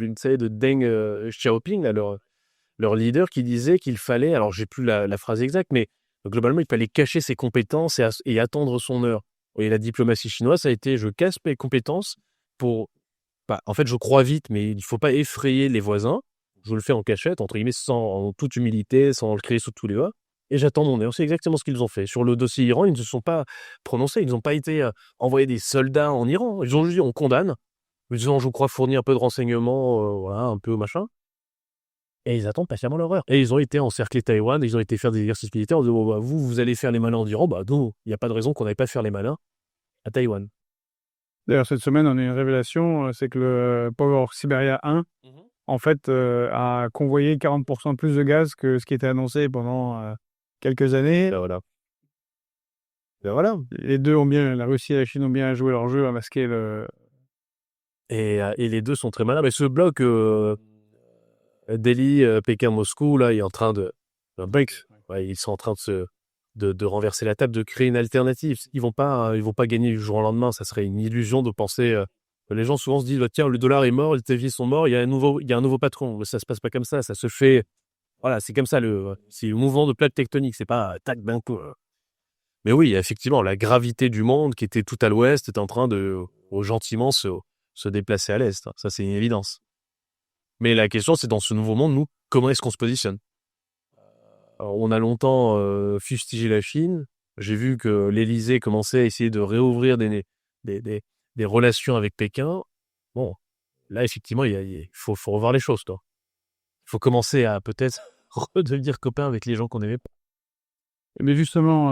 Deng Xiaoping, là, leur leader, qui disait qu'il fallait, alors j'ai plus la phrase exacte, mais globalement, il fallait cacher ses compétences et attendre son heure. Et la diplomatie chinoise, ça a été, je casse mes compétences pour... Bah, en fait, je crois vite, mais il ne faut pas effrayer les voisins. Je le fais en cachette, entre guillemets, en toute humilité, sans le crier sous tous les doigts. Et j'attends mon heure. C'est exactement ce qu'ils ont fait. Sur le dossier Iran, ils ne se sont pas prononcés. Ils n'ont pas été envoyer des soldats en Iran. Ils ont juste dit, on condamne. Ils ont, je crois, fourni un peu de renseignements, voilà, un peu machin. Et ils attendent patiemment leur heure. Et ils ont été encercler Taïwan, ils ont été faire des exercices militaires en disant, bah, vous allez faire les malins en Iran. Bah non, il n'y a pas de raison qu'on n'aille pas faire les malins à Taïwan. D'ailleurs, cette semaine, on a eu une révélation, c'est que le Power Siberia 1, en fait, a convoyé 40% plus de gaz que ce qui était annoncé pendant quelques années. Ben voilà. Ben voilà. Les deux ont bien, la Russie et la Chine ont bien joué leur jeu à masquer le... Et les deux sont très malins. Mais ce bloc Delhi, Pékin, Moscou, là, il est en train de... Ouais, ils sont en train de renverser la table, de créer une alternative. Ils vont pas gagner du jour au lendemain. Ça serait une illusion de penser... les gens souvent se disent, bah, tiens, le dollar est mort, les États-Unis sont morts, il y a un nouveau patron. Ça se passe pas comme ça. Ça se fait... Voilà, c'est comme ça. C'est le mouvement de plaque tectonique. C'est pas tac d'un coup. Mais oui, effectivement, la gravité du monde qui était tout à l'ouest est en train de gentiment se déplacer à l'est. Ça, c'est une évidence. Mais la question, c'est dans ce nouveau monde, nous, comment est-ce qu'on se positionne? Alors, on a longtemps fustigé la Chine. J'ai vu que l'Élysée commençait à essayer de réouvrir des relations avec Pékin. Bon, là, effectivement, il faut revoir les choses, toi. Il faut commencer à peut-être redevenir copain avec les gens qu'on n'aimait pas. Mais justement,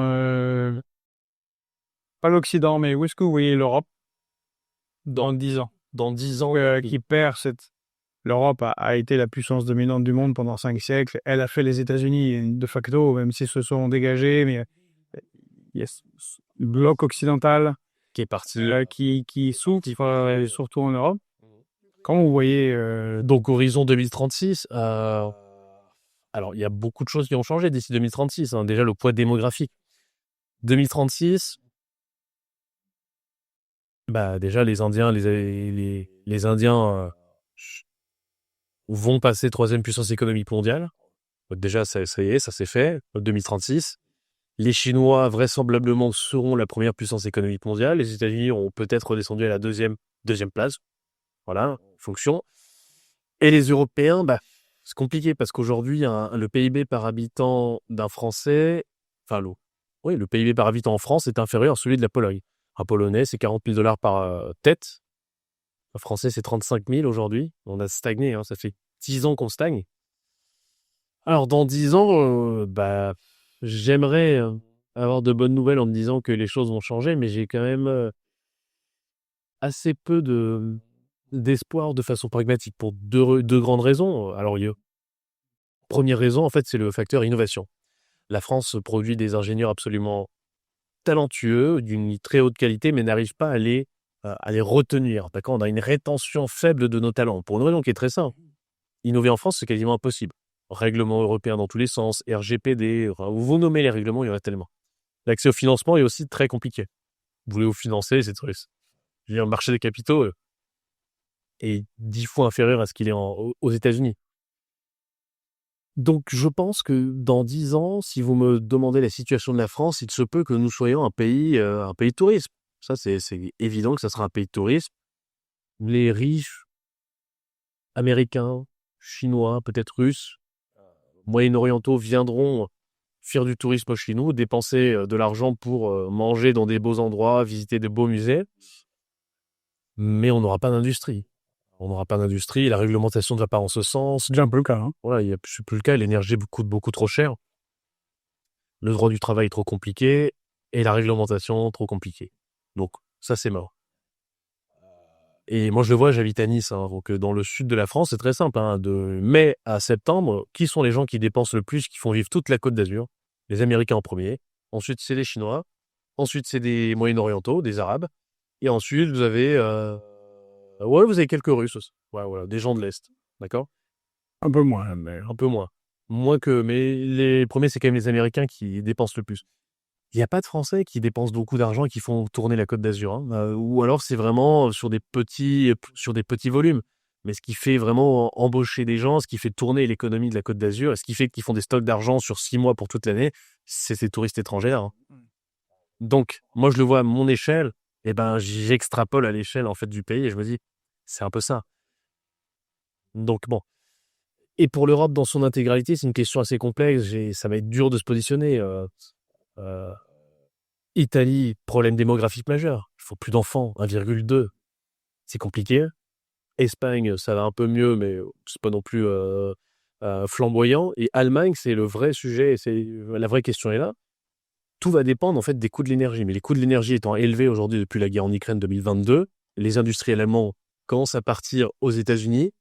pas l'Occident, mais où est-ce que vous voyez l'Europe dans 10 ans? Dans 10 ans, qui perd cette... L'Europe a été la puissance dominante du monde pendant 5 siècles. Elle a fait les États-Unis de facto, même s'ils se sont dégagés, mais il y a le bloc occidental qui est parti, qui souffre, surtout en Europe. Comment vous voyez... Donc, horizon 2036, alors, il y a beaucoup de choses qui ont changé d'ici 2036. Hein. Déjà, le poids démographique. 2036, bah, déjà, les Indiens, les Indiens vont passer troisième puissance économique mondiale. Donc, déjà, ça y est, ça s'est fait. 2036. Les Chinois, vraisemblablement, seront la première puissance économique mondiale. Les États-Unis ont peut-être redescendu à la deuxième place. Voilà, fonction. Et les Européens, bah, c'est compliqué parce qu'aujourd'hui, le PIB par habitant d'un Français, le PIB par habitant en France est inférieur à celui de la Pologne. Un Polonais, c'est 40 000 $ par tête. Un Français, c'est 35 000 aujourd'hui. On a stagné, hein, ça fait 10 ans qu'on stagne. Alors, dans 10 ans, j'aimerais avoir de bonnes nouvelles en me disant que les choses vont changer, mais j'ai quand même assez peu d'espoir de façon pragmatique pour deux grandes raisons. Alors, première raison, en fait, c'est le facteur innovation. La France produit des ingénieurs absolument talentueux, d'une très haute qualité, mais n'arrive pas à les retenir. D'accord ? On a une rétention faible de nos talents, pour une raison qui est très simple. Innover en France, c'est quasiment impossible. Règlements européens dans tous les sens, RGPD, vous nommez les règlements, il y en a tellement. L'accès au financement est aussi très compliqué. Vous voulez vous financer, c'est très... Je veux dire, le marché des capitaux est 10 fois inférieur à ce qu'il est aux États-Unis. Donc, je pense que dans 10 ans, si vous me demandez la situation de la France, il se peut que nous soyons un pays de tourisme. Ça, c'est évident que ça sera un pays de tourisme. Les riches, américains, chinois, peut-être russes, moyen-orientaux viendront faire du tourisme chez nous, dépenser de l'argent pour manger dans des beaux endroits, visiter de beaux musées. Mais on n'aura pas d'industrie. On n'aura pas d'industrie, la réglementation ne va pas en ce sens. C'est déjà un peu le cas. Hein. Voilà, c'est plus le cas, l'énergie coûte beaucoup trop cher. Le droit du travail est trop compliqué et la réglementation trop compliquée. Donc, ça, c'est mort. Et moi, je le vois, j'habite à Nice, hein, donc dans le sud de la France, c'est très simple. Hein, de mai à septembre, qui sont les gens qui dépensent le plus, qui font vivre toute la Côte d'Azur? Les Américains en premier. Ensuite, c'est les Chinois. Ensuite, c'est des Moyen-Orientaux, des Arabes. Et ensuite, vous avez quelques Russes aussi. Ouais, voilà, des gens de l'Est. D'accord? Un peu moins, mais Un peu moins. Mais les premiers, c'est quand même les Américains qui dépensent le plus. Il n'y a pas de Français qui dépensent beaucoup d'argent et qui font tourner la Côte d'Azur. Hein. Ou alors, c'est vraiment sur des petits volumes. Mais ce qui fait vraiment embaucher des gens, ce qui fait tourner l'économie de la Côte d'Azur, et ce qui fait qu'ils font des stocks d'argent sur 6 mois pour toute l'année, c'est ces touristes étrangers. Hein. Donc, moi, je le vois à mon échelle, et ben, j'extrapole à l'échelle en fait du pays et je me dis, c'est un peu ça. Donc, bon. Et pour l'Europe dans son intégralité, c'est une question assez complexe. Ça va être dur de se positionner. Italie, problème démographique majeur. Il faut plus d'enfants, 1,2. C'est compliqué. Espagne, ça va un peu mieux, mais c'est pas non plus flamboyant. Et Allemagne, c'est le vrai sujet. La vraie question est là. Tout va dépendre en fait des coûts de l'énergie. Mais les coûts de l'énergie étant élevés aujourd'hui depuis la guerre en Ukraine 2022, les industriels allemands commencent à partir aux États-Unis.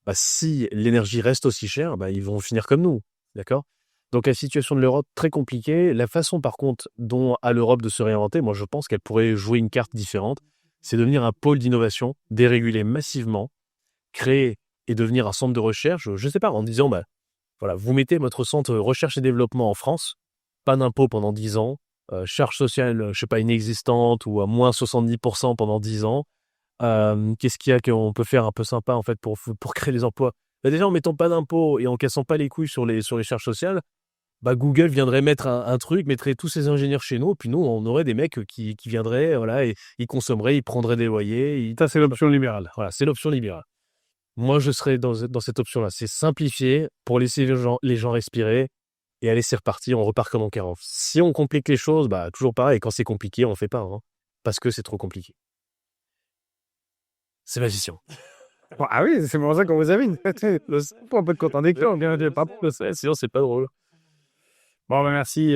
Bah, si l'énergie reste aussi chère, bah, ils vont finir comme nous. D'accord ? Donc la situation de l'Europe, très compliquée. La façon par contre dont a l'Europe de se réinventer, moi je pense qu'elle pourrait jouer une carte différente, c'est devenir un pôle d'innovation, déréguler massivement, créer et devenir un centre de recherche, je ne sais pas, en disant, bah, voilà, vous mettez votre centre recherche et développement en France, pas d'impôt pendant 10 ans, charge sociale, je sais pas, inexistante ou à moins 70% pendant 10 ans. Qu'est-ce qu'il y a qu'on peut faire un peu sympa en fait pour créer des emplois? Bah, déjà en mettant pas d'impôts et en cassant pas les couilles sur les charges sociales, bah, Google viendrait mettre un truc, mettrait tous ses ingénieurs chez nous, puis nous on aurait des mecs qui viendraient, voilà, et ils consommeraient, ils prendraient des loyers. ça, c'est l'option libérale. Voilà, c'est l'option libérale. Moi je serais dans cette option-là, c'est simplifier pour laisser les gens respirer et allez, c'est reparti, on repart comme en 40. Si on complique les choses, bah toujours pareil, quand c'est compliqué, on fait pas, hein, parce que c'est trop compliqué. C'est magicien. Ah oui, c'est pour ça qu'on vous invite. Pour un peu de contradiction, bien pas. Je sais, sinon c'est pas drôle. Bon, ben merci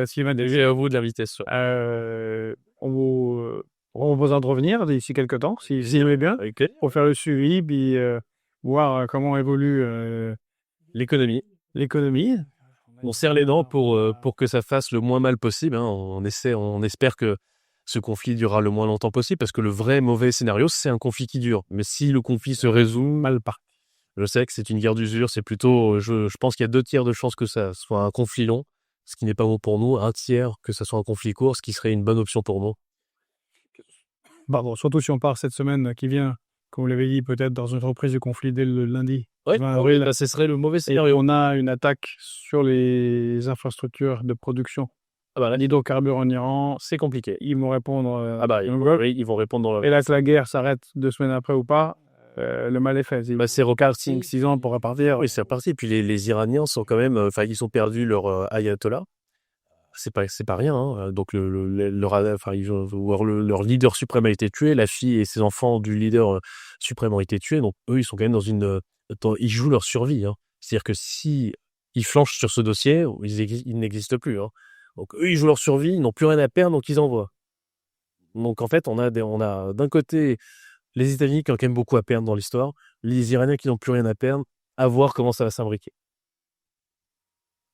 Sylvain. Merci à vous de l'invitation. On vous propose de revenir d'ici quelques temps, si vous aimez bien, Ok. pour faire le suivi, puis voir comment évolue L'économie. l'économie. On serre les dents pour que ça fasse le moins mal possible. Hein. On espère que ce conflit durera le moins longtemps possible, parce que le vrai mauvais scénario, c'est un conflit qui dure. Mais si le conflit se résout, Mal parti. je sais que c'est une guerre d'usure, c'est plutôt, je pense qu'il y a 2 tiers de chances que ça soit un conflit long, ce qui n'est pas bon pour nous, 1 tiers que ça soit un conflit court, ce qui serait une bonne option pour nous. Bon, surtout si on part cette semaine qui vient, comme vous l'avez dit, peut-être dans une reprise du conflit dès le lundi. Ouais, 20 avril. bah, ce serait le mauvais Et scénario. on a une attaque sur les infrastructures de production Ah bah là, d'hydrocarbures en Iran. c'est compliqué. Ils vont répondre. Ah bah, ils vont répondre dans Et là, que la guerre s'arrête 2 semaines après ou pas, le mal est fait. Bah, c'est reparti. 5-6 ans pour repartir. Oui, c'est reparti. Puis les Iraniens sont quand même, ils ont perdu leur ayatollah. C'est pas rien. Hein. Donc leur leader suprême a été tué, la fille et ses enfants du leader suprême ont été tués. Donc eux, ils sont quand même ils jouent leur survie. Hein. C'est-à-dire que si ils flanchent sur ce dossier, ils n'existent plus. Hein. Donc eux, ils jouent leur survie, ils n'ont plus rien à perdre, donc ils envoient. Donc en fait, on a d'un côté les États-Unis qui ont quand même beaucoup à perdre dans l'histoire, les Iraniens qui n'ont plus rien à perdre, à voir comment ça va s'imbriquer.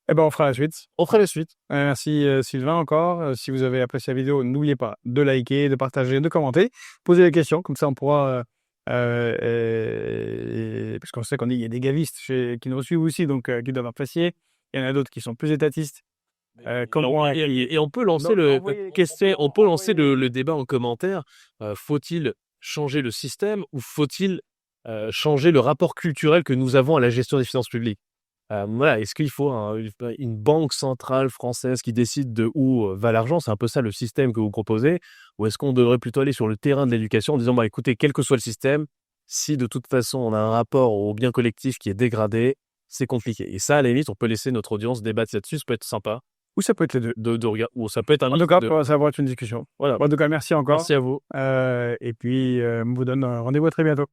Eh ben, on fera la suite. On fera la suite. Merci Sylvain encore. Si vous avez apprécié la vidéo, n'oubliez pas de liker, de partager, de commenter, poser des questions, comme ça on pourra... parce qu'on sait qu'il y a des gavistes qui nous suivent aussi, donc qui doivent apprécier. Il y en a d'autres qui sont plus étatistes. Comme moi. Et on peut lancer le débat en commentaire. Faut-il changer le système ou faut-il changer le rapport culturel que nous avons à la gestion des finances publiques? Voilà, est-ce qu'il faut une banque centrale française qui décide de où va l'argent? C'est un peu ça le système que vous proposez. Ou est-ce qu'on devrait plutôt aller sur le terrain de l'éducation en disant, bah, écoutez, quel que soit le système, si de toute façon on a un rapport au bien collectif qui est dégradé, c'est compliqué. Et ça, à la limite, on peut laisser notre audience débattre là-dessus, ça peut être sympa. Ou ça peut être les deux. De regarder, ou ça peut être un En tout cas, ça va être une discussion. Voilà. En tout cas, merci encore. Merci à vous. Et puis, on vous donne rendez-vous très bientôt.